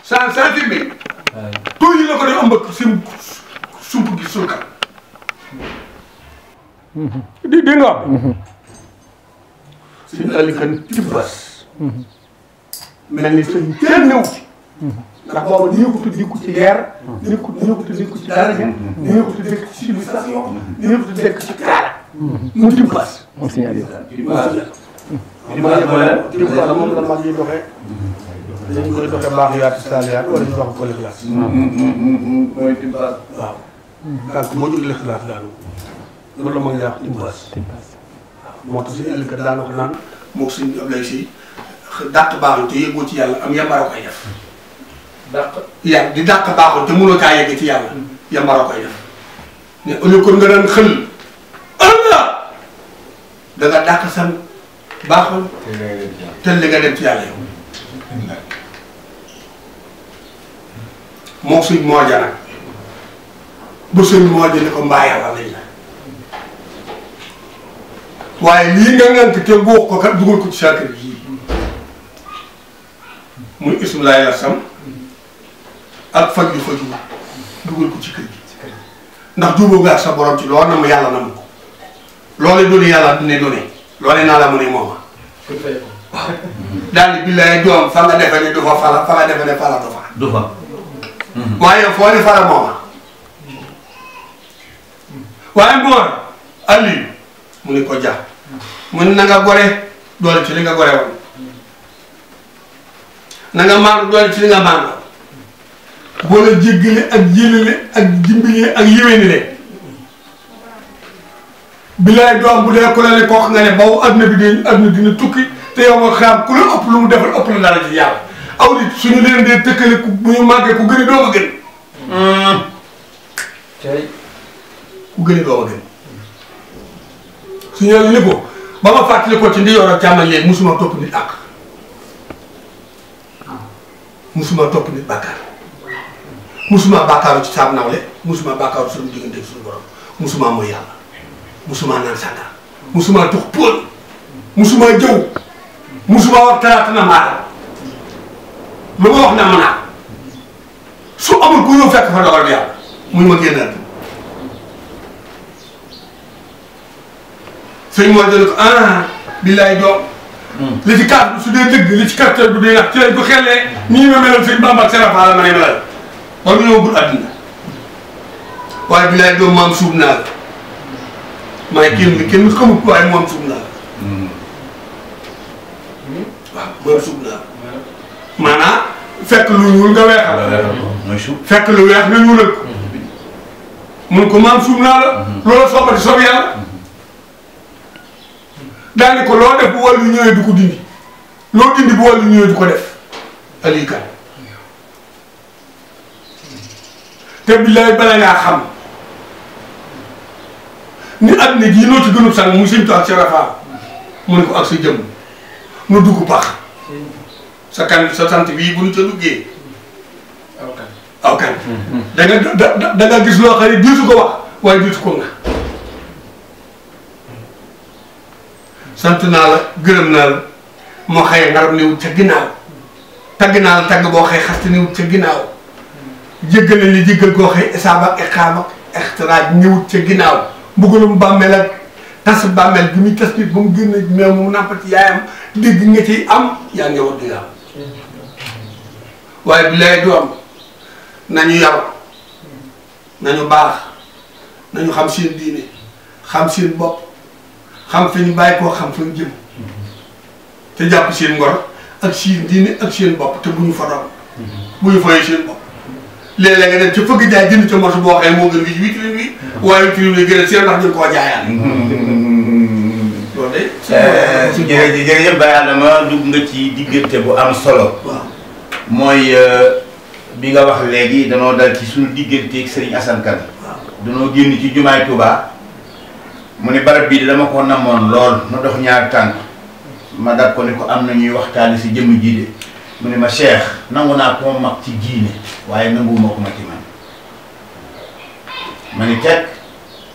sans firme tout yi la ko def ëmbëk sump gi sulkan di nga wax suñu alikan tibbas mel ni sëñ kenn newu ci ndax booba nekkut dikku ci guerre nekkut dikku ci daraja nekkut dikk ci civilisation nekkut dikk ci kaala mu tibbas moom sëñ Aliou tibbas moom la mag yi doxee dañu koy doxee baax yaatu saaliyaat wala ñu wax ko lixlaas mooy tibbas waaw tànk moo jóg lixlaas daanu loolu la mag ñaa wax tibbas waaw moo tax suñu ëllëg daan wax naan moo suñu Ablaye Sy dàq baaxul te yëgoo ci yàlla am yambara koy def yàlla di dàq baaxul te mënoo caa yegg ci yàlla yambara koy def ne au lieu kon nga daan xël Allah da nga dàq san baaxul te li nga dem ci yàlla yow moo suñ mooja nag ba suñ mooja ne ko mbaa yàlla lañ la waaye lii nga ngànk te góox ko kat dugal ko ci saa kër gii muy ismulaay la sam ak faj yu fa jubal dugal ko ci kër gi ndax jubóo nga ak sa borom ci loolu na mu yàlla na mu ko loolu doone yàlla dine doone loolu naa la mu ne mooma waaw daal di billaay doom fa nga defe ne du fa fala fa nga defe ne fala du fa waaye foo ni fala mooma waaye mboor Aliou mu ne ko jax mu ne na nga gore doole ci li nga gore woon na nga maandu doole ci li nga maandu boo la jéggale ak jëlale ak dimbilee ak yéwénile bilaay doom bu dee ku la ne koo xam nga ne baw adduna dina tukki te yow nga xam ku la ëpp lu mu defal ëpp la dara ci yàlla aw nit suñu leen dee tëkkale bu ñu màggee ku gën a doom a gën ku gën a doom a gën suñu yàlla ni ko ba ma fàttali ko ci ndi yor ak càmmañ léegi musuma topp nit àq musuma topp nit bàkkaar musuma bàkkaaru ci saab nawle musuma bàkkaaru suñu diggante ak suñu borom musuma mooy yàlla musuma naan sàngara musuma tux póol musuma jëw musuma wax talaata na maatam lu ma wax na ma naa su amul ku ñëw fekk fa dogal bi yàlla muy ma génnaat sëñ moo dana ko billaay doom li ci kaas bi su dee dëgg li ci caractère bi day nax ci lañ ko xellee nii ma melal sëñ Bamba ak Serap la ma ne melal war nga ñëw bul àdduna waaye bi laay doom maam suub naa la maay kenn xamut waaye maam suub naa la waaw maam suub naa la maanaam fekk lu ñuul nga weexal fekk lu weex nga ñuulal ko mun ko maam suub naa la loola soobati soob yàlla daani ko loo def bu wàllu ñëwee du ko dindi loo dindi bu wàllu ñëwee du ko def Aliou Kane te billaay bala ngaa xam ni àddina jii noo ci gënub sang muy sëñ ak Serap mu ne ko ak sa jëmm nu dugg pax sa sant bii bu nu ca duggee aw kan da nga gis loo xam ne diitu ko wax waaye diitu ko nga sant naa la gërëm naa la moo xëye ngaram ne wut ca ginnaaw tagg naa la tagg boo xëy xaste ne wut ca ginnaaw jéggal nañ li jéggal koo xëy isaab ak iqaam ak ixtiraaj ñëwut ca ginnaaw mbugalum bàmmeel ak tas bàmmeel bi muy tas nit ba mu génn meew mu nàmpati yaayam dégg nga ci am yaa ngi war di nga am waaye bi lay doom nañu yaru nañu baax nañu xam seen diine xam seen bopp xam fi ñu bàyyi koo xam fa ñu jëm te jàpp seen ngor ak seen diine ak seen bopp te bu ñu fa doon bu ñu fayee seen bopp léeg-léeg nga dem ca fëgg jaay jënd ca morso boo waxee moo gën wi vitrine bi waaye vitrine bi gën a seen ndax ñu koo jaayaan loolu de jërëjëf Baye Adama dugg nga ci diggante bu am solo waaw mooy bi nga wax léegi danoo dal ci suñu digganteeg Serigne Assane Kane danoo génn ci jumaay Touba mu ne barab bii dama ko namoon lool ma dox ñaari tànk ma dab ko ne ko am na ñuy waxtaani si jëmm jii de mu ne ma Cheikh nangu naa ko ma mag ci diine waaye nanguwuma ko ma ci man ma ne teg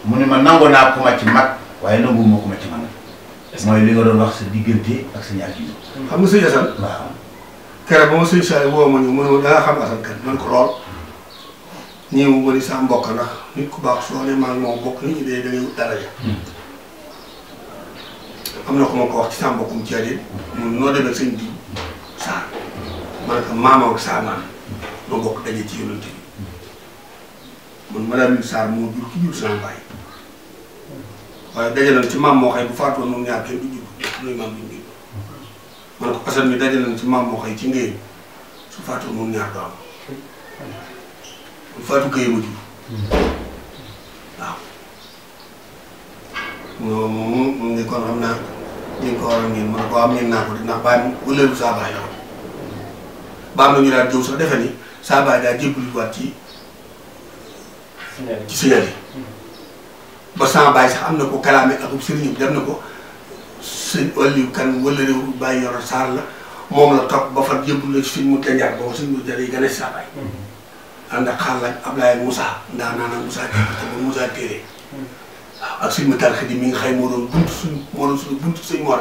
mu ne ma nangu naa ko ma ci mag waaye nanguwuma ko ma ci man mooy li nga doon wax sa diggante ak sa ñaar ji xam nga sëñ Assane waaw keroog ba ma sëñ Saliou woo ma ñu mu ne ma da nga xam Assane Kane man ko lool ñii mu bëri sa mbokk ndax nit ku baax soo ne maa ngi moom bokk nit ñi dee da ngay wut daraja am na ko ma ko wax ci sa mbokkum Thiel mun noo demee sëñ bi Sarr ma ne ko maama ak Sarr naan noo bokk daje ci yonent bi man madame Sarr moo jur ki jur sama baay waaye daje nañ ci maam moo xëy bu faatoon moom ñaar kenn du jur nuy maam duñ jur man ko Assane mi daje nañ ci maam moo xëy ci ngéen su faatoon moom ñaar do am Fatou Gueye ma jur waaw moom ne kon xam naa ñu ngi ko war a miin ma ne ko am miin naa ko de ndax bàyyi wëleelu saa baay la woon baam na ñu daal jëw sax defe ni saa baay daal jébbaluwaat ci signal yi ba sama baay sax am na ko kalaame ak sëriñ bi dem na ko sëñ Aliou Kane wëleelu bàyyi yoro Sarr la moom la topp ba fa jébbalu la ci suñ mu tenjaat boobu suñ mu jare yi gën a saa baay ànd ak xaal ak Ablaye Moussa ndaa naa nag Moussa Téere te ba Moussa Téere waaw ak suñu Matar Xadi mi nga xëy moo doon suñu buntu sëñ Mor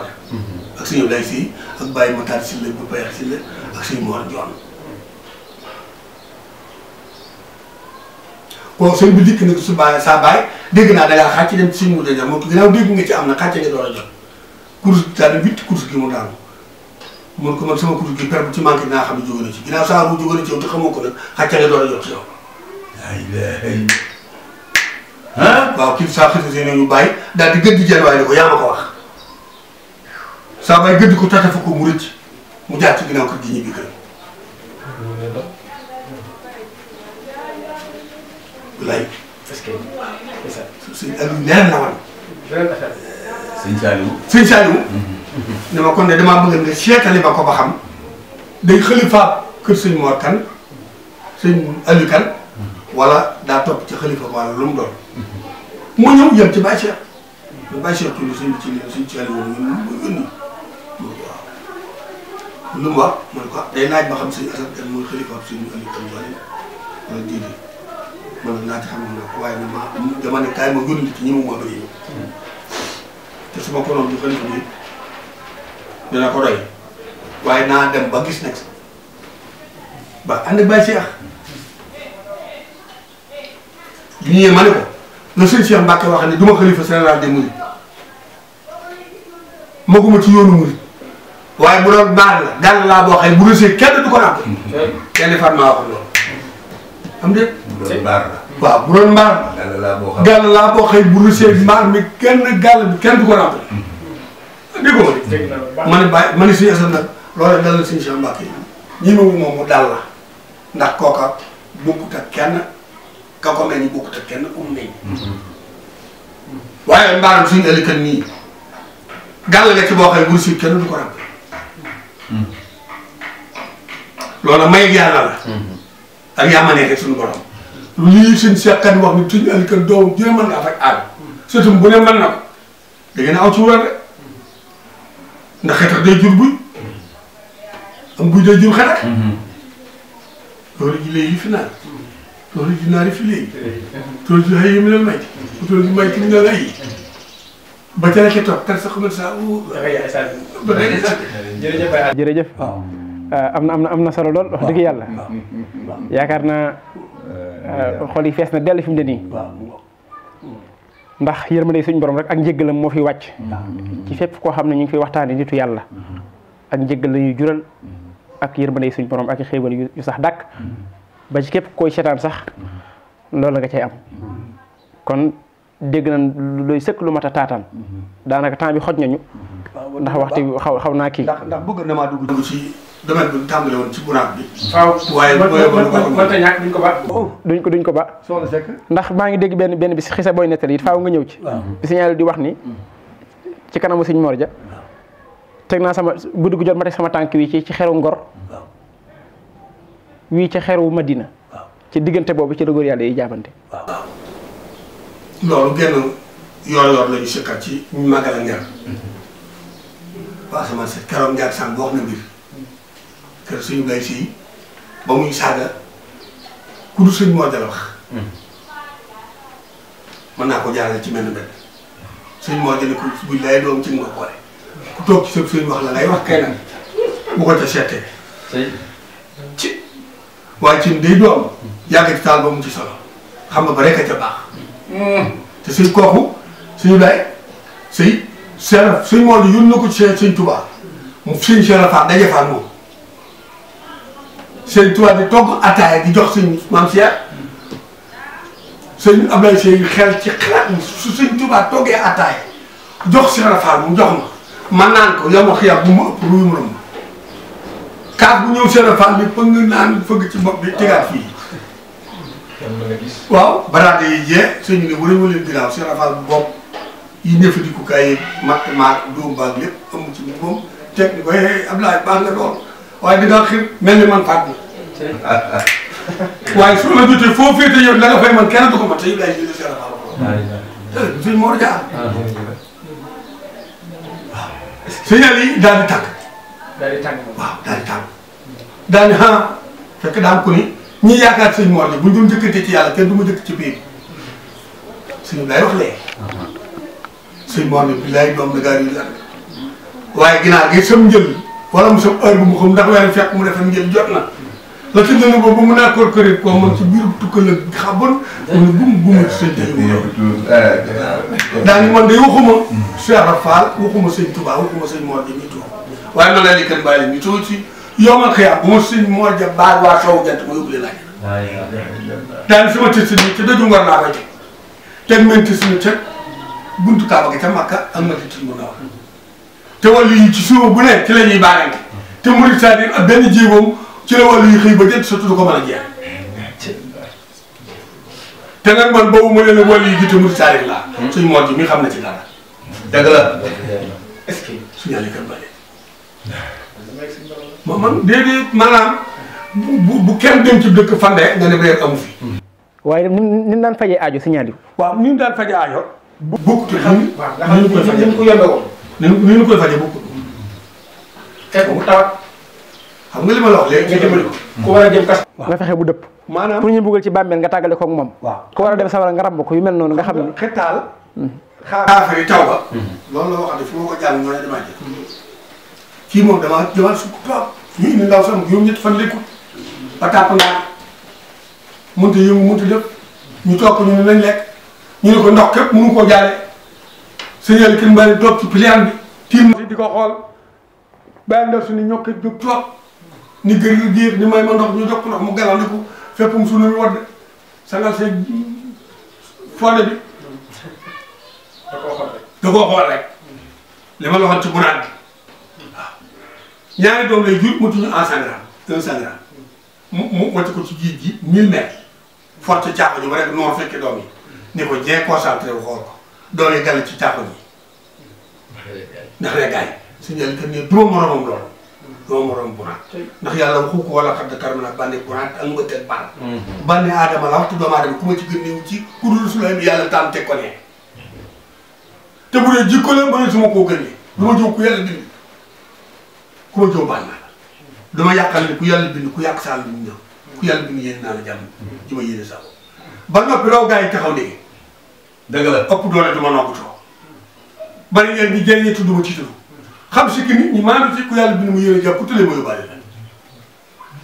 ak suñu Ablaye Si ak Baye Matar Sylla bu Payax Sylla ak suñu Mor Joon bon sëñ bi dikk nag su baay saa baay dégg naa da ngaa xàcc dem ci suñu mu daja moom ginnaaw dégg nga ci am na xàcce nga door a jot course bi daal di witti course gi mu daanu mun ko man sama course gi per bu ci manqué dinaa xam ne jóge na ci ginnaaw saa bu jóge na ci yow te xamoo ko nag xàcce nga door a jot ci yow waaw kii saa xëy na ñu bàyyi daal di gëdd jenn waaye ne ko yaa ma ko wax saa bàyyi gëdd ko tata fa ko mu rëcc mu jaar ci ginnaaw kër gi ñibbi kër lay est-ce que sëñ Aliou leer na wan sëñ Saliou sëñ Saliou ne ma kon de damaa bëgg nga seetali ma ko ba xam day xalifa kër sëñ Mor Kane sëñ Aliou Kane wala daa topp ci xalifa wala lu mu doon mu ñëw jëm ci Baye Cheikh lu Baye Cheikh tuuti sëñ bi ci lii sëñ Saliou woon ñun mu yónni waaw lu mu wax man ko day laaj ba xam sëñ Assane Kane mooy xalifa sëñ Aliou Kane wala déedéet man naa ci xam naa ko waaye dama ne kaay ma yónni ci ñi mu ma bëri te su ma ko doon du xalifa bi dina ko doy waaye naa dem ba gis nag ba ànd ak Baye Cheikh bi ñëwee ma ne ko le sëñ Cheikh Mbacke wax ne du ma xalifa général des mourides maguma ci yoonu murid waaye bu doon baal la gàll laa boo xëy bu rusee kenn du ko nàmp kenn fan maa wax loolu am déet bu doon baar la waaw bu doon mbaar gàll laa boo xëy bu rusee mbaar mi kenn gàll bi kenn du ko nàmp dégg nga ma ne bàyyi ma ne suñu asal nag loolu dal na suñu Cheikh Mbacke ñi moom mu dal la ndax kooka bokkut ak kenn ka ko mel ni bokkut ak kenn meñ waaye mbaaram suñu ëllëg nii gàll nga ci boo xëy bu rusee kenn du ko nàmp loolu may yàlla la ak yaa ma nekkee suñu borom lii suñ seqat wax ni suñu ëllëg doomam dina mën nga faj aal surtout bu ne mën na ko da ngeen aw ci wér de ndax xetax day jur buy am buy day jur xetax loolu ji léegi fi naan loolu ji naari fi léegi loolu ji xëy yi mu ne may loolu ji may tim ne la yi ba ca la ca toog kan sax xamal saa ba day jërëjëf am na solo lool wax dëgg yàlla yaakaar naa xol yi fees na dell fi mu ne nii ndax yërmande suñu borom rek ak njëggalam moo fi wàcc ci fépp koo xam ne ñu ngi fi waxtaane nitu yàlla ak njëggal la ñuy jural ak yërmande suñu borom ak xéewal yu sax dàkk ba ci képp koy seetaan sax loolu la nga cay am kon dégg nañ looy sëkk lu mat a taataan daanaka temps bi xoj nañu ndax waxtu bi xaw naa kii ndax bëgg na maa dugg ci domaine bi tàmbale woon ci buraat bi waaw waaye mënta ñàkk duñ ko ba duñ ko ba soxna Seck ndax maa ngi dégg benn bis xisa booy nettali it faaw nga ñëw ci bi signalé di wax ni ci kanamu sëñ Mor Ja teg naa sama guddi gu jot ma teg sama tànk wi ci xeru Ngor wii ci xeru Madina ci diggante boobu ci la góor yàlla yi jaabante loolu genn yor la ñu sëkkat ci ñu màggal a nger waaw sama set keroog njaag sànq wax na mbir kër suñu bay si ba muy saaga ku du sëñ Mor Ja la wax mën naa ko jaarale ci menn benn sëñ Mor Ja ne ko buy lay doom ci nga boole ku toog ci sa sëñ wax la ngay wax kay nag bu ko ca seetee ci waaye ci day doom yàgg ci taal ba mu ci solo xam nga ba rek a ca baax te suñ kooku suñu lay suñ Mor Ja yónni na ko ci sëñ Tuubaa mu sëñ Cheikh Fall daje fa moom sëñ Tuubaa di togg ataaya di jox sëñ Maam Cheikh sëñ Ablaye Seye xel ci xalaat su sëñ Tuubaa toggee ataaya jox Cheikh Fall mu jox ma naan ko yow ma xiyam bu ma ëpp ruy mu rom kaas bu ñëw Cheikh Fall bi pëng naan fëgg ci bopp bi tegaat fii waaw baraade yi jee sëñ ne bu dañu leen ginnaaw Cheikh Fall bopp yi ñëfandikukaay yi matt maat dóom baag lépp amu ci moom teg ni ko Ablaye baax nga lool waaye dinaa xir mel ni man fàtt na waaye su la jotee foo féete yow la nga fay man kenn du ko man te Ibrahima jëlee Cheikh Fall ko sëñ Mor Ja waaw signal yi daal di tàgg waaw daal di tàgg daal di fekk daan ko ni ñi yaakaar sëñ Mor Ja buñ doon jëkkante ci yàlla kenn du ma jëkk ci biir sëñ lay wax lee sëñ Mor Ja bi lay doom na gaa yi la waaye ginaar gi sam njël wala mu sam heure bu mu xam ndax weer fekk mu defe njël jot na la ci dënn boobu mu naa kor kërit koo man ci biir tukkal ak xabon mu ne bu mu sëñ daani man day waxuma Cheikh Fall waxuma sëñ Touba waxuma sëñ Mor Ja mi tuub waaye noonu la li kan bàyyi mi tuub ci yomal xëyam bu ma sëñ Mor Ja baal waa soowu jant ma yóbbu leen laaj daani sama tës ni ci dëju Ngor laa koy teg men tës ni ca buntu Kaaba gi ca Makka ak ma tës mu ndaw te wàllu yi ci suba bu ne ci la ñuy baarante te murid c'est-à-dire ak benn jéegoom ci la wàllu yi xëy ba jënd surtout du ko mën a jeex te nag man boobu ma ne la wàllu yi jiite murid c'est-à-dire laa suñ Mor Ja mi xam na ci dara dëgg la est-ce que suñu àll kan bële man déedéet maanaam bu kenn dem ci dëkk Fande nga ne réer amu fi. waaye ni daan fajee aajo signal yi. waaw ni ñu daan fajee aajo. bokkut xam waaw ni ñu ko yombe woon. ni ñu koy fajee bokkut. fekk mu tawat. xam nga li ma la wax léegi. nga jëmale ko. ku war a jëm kas. nga fexe bu dëpp. maanaam pour ñu buggal ci bàmmeel nga tàggale koog moom. waaw ku war a dem sawara nga ràmb ko yu mel noonu nga xam ne. xetaal. xaafe yi taw ba. loolu la waxati fu ma ko jàng ñoo ne damaa jël. kii moom damaa sukk toog ñu indi ndaw sama juróom-ñetti fan lekkut ba tàpp naa mënut a yëngu mënut a def ñu toog ko ñu ne nañ lekk ñu ne ko ndox képp mënu koo jaale sëñal kër mbari toog ci pliant bi tiim di ko xool bàyyi ndaw suñu ñokk jóg toog ni gër yu diir ni may ma ndox ñu jox ko ndox mu galaw ni ko féppum suñu mi wadd sangal seen fonde bi da koo xool rek li ma la waxoon ci bunaat bi waaw ñaari doom lay jur mutuñu en 100 grammes 100 grammes mu wàcc ko ci géej gi 1000 mètres forte càqo ji ba rek noor fekkee doom yi ni ko jee concentré wu xool ko doom yi gàll ci càqo ji ndax ne gars yi suñu yàlla kat ne duma moromam loolu duma moromam bunaat ndax yàlla waxu ko wala xadd karama bandi bunaat ak mbëtteeg ban bandi aadama la waxtu doomu aadama ku ma ci gën néew ci ku dul su lay yàlla taam teg ko ne te bu dee jikko la mëne suma koo gënee du ma jóg ku yàlla bind ku ma jóg baal naa la dama yàqal ni ku yàlla bind ku yàq saal bi mu ñëw ku yàlla bind yéen naa la jàmm ji ma yéene sax ba noppi raw gars yi taxaw léegi dëgg la ëpp doole du ma noggutoo bari ngeen di jëriñee tudd ma ci tudd xam si que nit ñi maanaam ci ku yàlla bind mu yéene jàpp ku tëlee ma yóbbaale la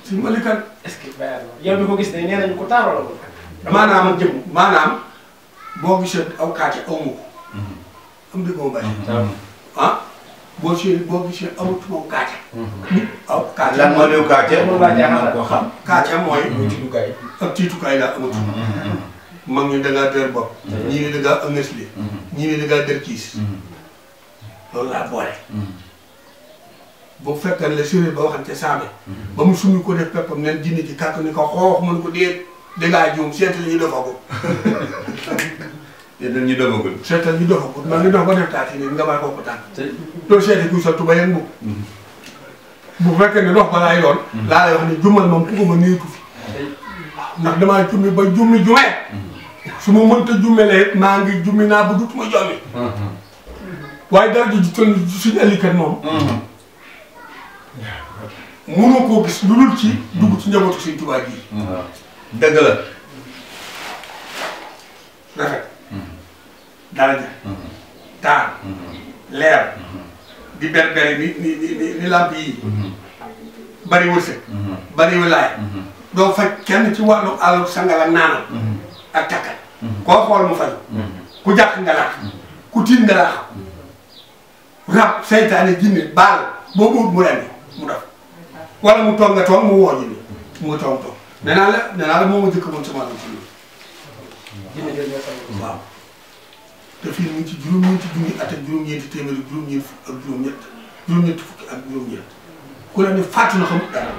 si malikan est-ce que yow mi ko gis ne nee nañu ko taaroo la ko maanaam jëm maanaam boo gisee aw kàcce aw ma ko am dëgg moom bàyyi ah boo gisee amatuma kàcce nit aw kàcce lan moo néew kàcce moom laa jaaxal koo xam kàcce mooy tiitukaay ak tiitukaay laa amatu mag ñi dangaa dër bopp ñii ne dangaa ëngasli ñii ne dangaa dër kiis loolu laa boole bu fekkee la séeréer ba waxante saame ba mu summi ko def peppam nen jinne ci kàttu ni ko xoox mën ko déet dangaa juum seetal ñu defa ko te ñu demagul seetal ñu defa ko man ni dox ba def taati ni nga may ko ko tànn loolu seeti kuy sol tuba yeen bu fekkee ne dox ba laay yoon laa lay wax ne jummal moom ku ko ma néetu fi ndax damaa jummi ba jummi jumee su ma mënta jummelee maa ngi jummi naa ba dutuma jommi waaye dara ji toll suñu allikat moom mënoo koo gis lu dul ci dugg ci njabootu Sëñ Tuubaa gi dëgg la rafet daraja taar leer di berberi ni lamp yi bari wërsëg bari wilaay doo faj kenn ci wàllu àllu sangal ak naanal ak takkal koo xool mu faj ku jàq nga laax ku tiit nga laax rab seytaane jinne baal boo ut mu rendi mu def wala mu toog nga toog mu woo jinne mu toog nee naa la moo ma jëkk moom sama la ci waaw te fii mu ngi ci juróom-ñeenti junni at ak juróom-ñeenti téeméeri juróom-ñeent fukk ak juróom-ñetti fukki ak juróom-ñeent ku la ne fàttu na xamut dara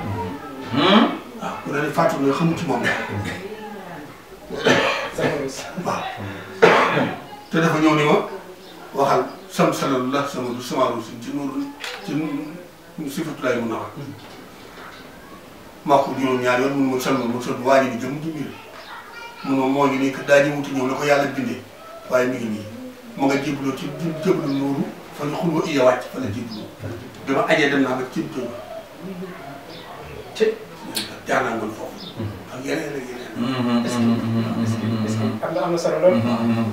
waaw ku la ne fàttu na xamut ci moom dara waaw te dafa ñëw ni ma waxal sam salalu la sama du samaaru si ci nuuru ci sifatulaay mun na wax maa ko juróom-ñaar yoon mun ma salma ma sol waa ji ni jëm ci biir mun ma moo ngi nii que daa ñëwuti ñëw la ko yàlla bindee waaye mi ngi nii mu nga jébbaloo ci jébbalu nuuru fa la xulwa iya wàcc fa la jébbaloo dama ajee dem naa ba cib tëj ci jaar naa ngoon foofu ak yeneen ak yeneen est-ce que am na solo lool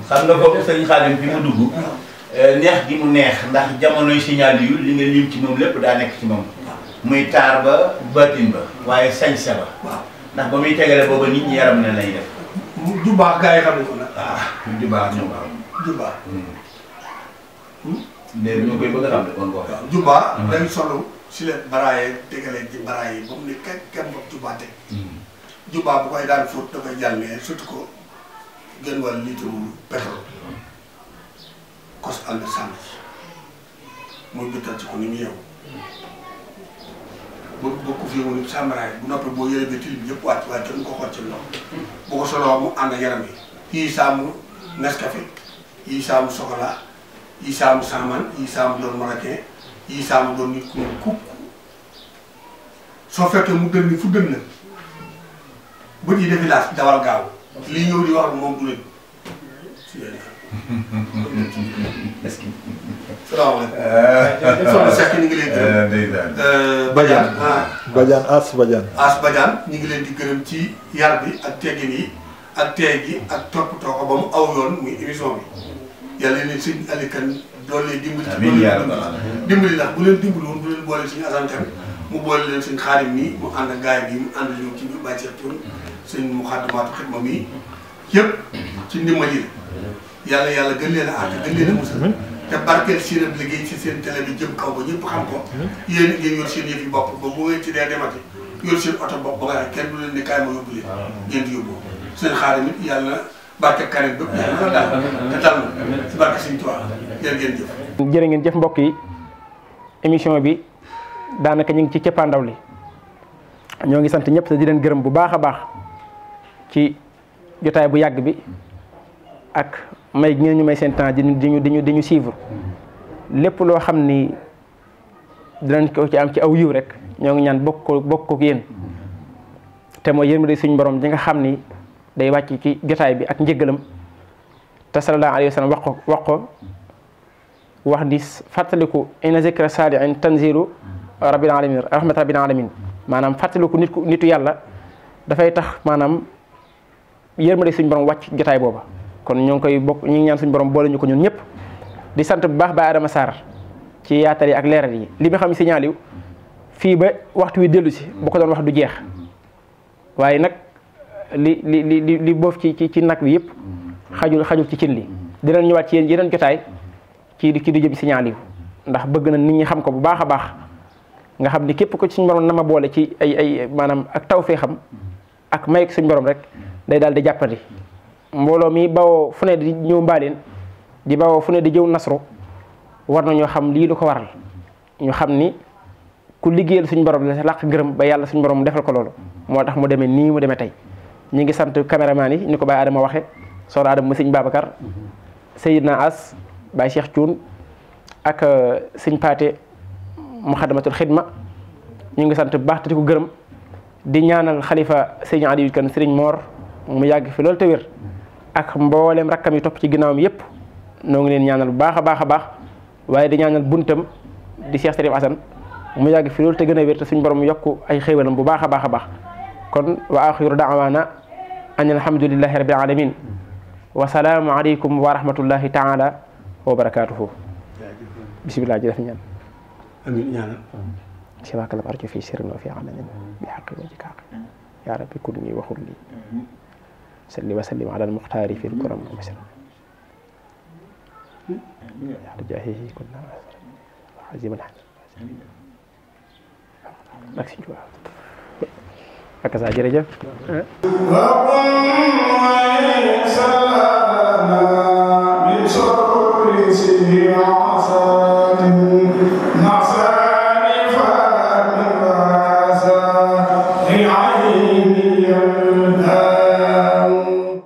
xam nga boobu sëñ Xaadim fi mu dugg neex gi mu neex ndax jamonoy signal yu li nga lim ci moom lépp daa nekk ci moom muy taar ba batin ba waaye sañse ba waaw ndax ba muy tegale booba nit ñi yaram ne lay def du baax gars yi xam ne ko nag waaw du baax ñëw waaw du baax léegi ñoo koy bëgg a xam ne kon ko waaw jubaa day solo si leen baraaye dégalee ci baraaye ba mu ne kenn bopp jubaa teg jubaa bu koy daan fóot dafay jàllee surtout ko gën wàll litre pétrole kos ànd sànn muy bittal ci ko ni mu yeewu boo ko fii woon sàmbaraay bu noppee boo yëre bi tilim yëpp wàcc waaye kenn ko xool ci loxo bu ko soloo mu ànd yaram yi yii saamu Nescafé yii saamu chocolat yii saamu saaman yii saamu doon marocain yii saamu doon nit ku kukk soo fekkee mu dën ni fu dën na bët yi defi laas dawal gaaw lii ñëw di wax moom du leen si yéen salaamaaleykum soxna Seck ñu ngi leen gërëm Badiane Badiane As Badiane ñu ngi leen di gërëm ci yar bi ak teggin yi ak teey gi ak toppatoo ko ba mu aw yoon muy émission bi yàlla leen sëñ Aliou Kane doole dimbali dimbali ndax bu leen dimbali woon bu leen boole suñu asantan mu boole leen sëñ Xaadim nii mu ànd ak gaay bi mu ànd ñëw ci biir bàyyi Cheikh sëñ Muxaddamaatu Xidma mi yëpp ci ndimbali yàlla gën leen a aar gën leen a musal te barkeel seen liggéey ci seen télé bi jëm kaw ba ñëpp xam ko yéen ngeen yor seen yëf yi bopp ba bu ngeen ci dee demati yor seen oto bopp ba nga xam kenn du leen ne kaay ma yóbbu leen ngeen di yóbbu seen xaarim it yàlla barke karim bépp yàlla na daal te tal na si barke Sëñ Tuubaa ngeen jëf jërë ngeen jëf mbokk yi émission bi daanaka ñu ngi ci cëppaandaw li ñoo ngi sant ñëpp te di leen gërëm bu baax a baax ci jotaay bu yàgg bi ak may gi ngeen ñu may seen temps di ñu suivre lépp loo xam ni dinañ ko ci am ci aw yiw rek ñoo ngi ñaan bokk ko yéen te mooy yërmande suñu borom di nga xam ni day wàcc ci jotaay bi ak njëggalam te sallallahu alayhi wa sallam wax di fàttaliku inna zikra saalihin tanzilu rabbil alamin rahmat rabbil alamin maanaam fàttaliku nitu yàlla dafay tax maanaam yërmande suñu borom wàcc jotaay booba kon ñoo ngi koy bokk ñu ngi ñaan suñu borom boole ñu ko ñun ñëpp di sant bu baax Baye Adama Sarr ci yaatal yi ak leeral yi li nga xam signal yu fii ba waxtu wi dellu si bu ko doon wax du jeex waaye nag li boof ci nag bi yëpp xajul ci cin li dinañ ñëwaat ci yeneen jotaay ci di jëm signal yu ndax bëgg na nit ñi xam ko bu baax a baax nga xam ni képp ko suñu borom na ma boole ci ay maanaam ak tawfeexam ak may suñu borom rek day daal di jàppandi mbooloo mi bawoo fu ne di ñëw mbaaleen di bawoo fu ne di jëw nasru war na ñoo xam lii lu ko waral ñu xam ni ku liggéeyal suñu borom la làq gërëm ba yàlla suñu borom defal ko loolu moo tax mu demee nii mu demee tey ñi ngi sant caméraman yi ni ko Baye Adama waxe soxna Adama mu sëñ Babacar Seydina As Baye Cheikh Thioune ak sëñ Paate Muxaddamatul Xidma ñu ngi sant bu baax te di ko gërëm di ñaanal xalifa sëñ Aliou Kane sëriñ Mor mu yàgg fi loolu te wér ak mboolem rakkam yi topp ci ginnaawam yëpp noo ngi leen ñaanal bu baax a baax waaye di ñaanal buntam di Cheikh Sérif Assane mu yàgg fi loolu te gën a wér te suñu borom yokku ay xéewalam bu baax a baax kon wa axiru daawaana an alhamdulillahi rabbil alamin wa salaamu aleykum wa rahmatullahi taala wa barakatuhu bisimilah ji def ñaan amiin ñaanal siwaaka lam arju fi sirrin wa fi alanin bi xaqi wajhika ya rabbi kun li waxul li salli wa sallim ala almuxtaari fi lkuram wa masal jaahihi kunna azim ak si juwa ak sa jërëjëf min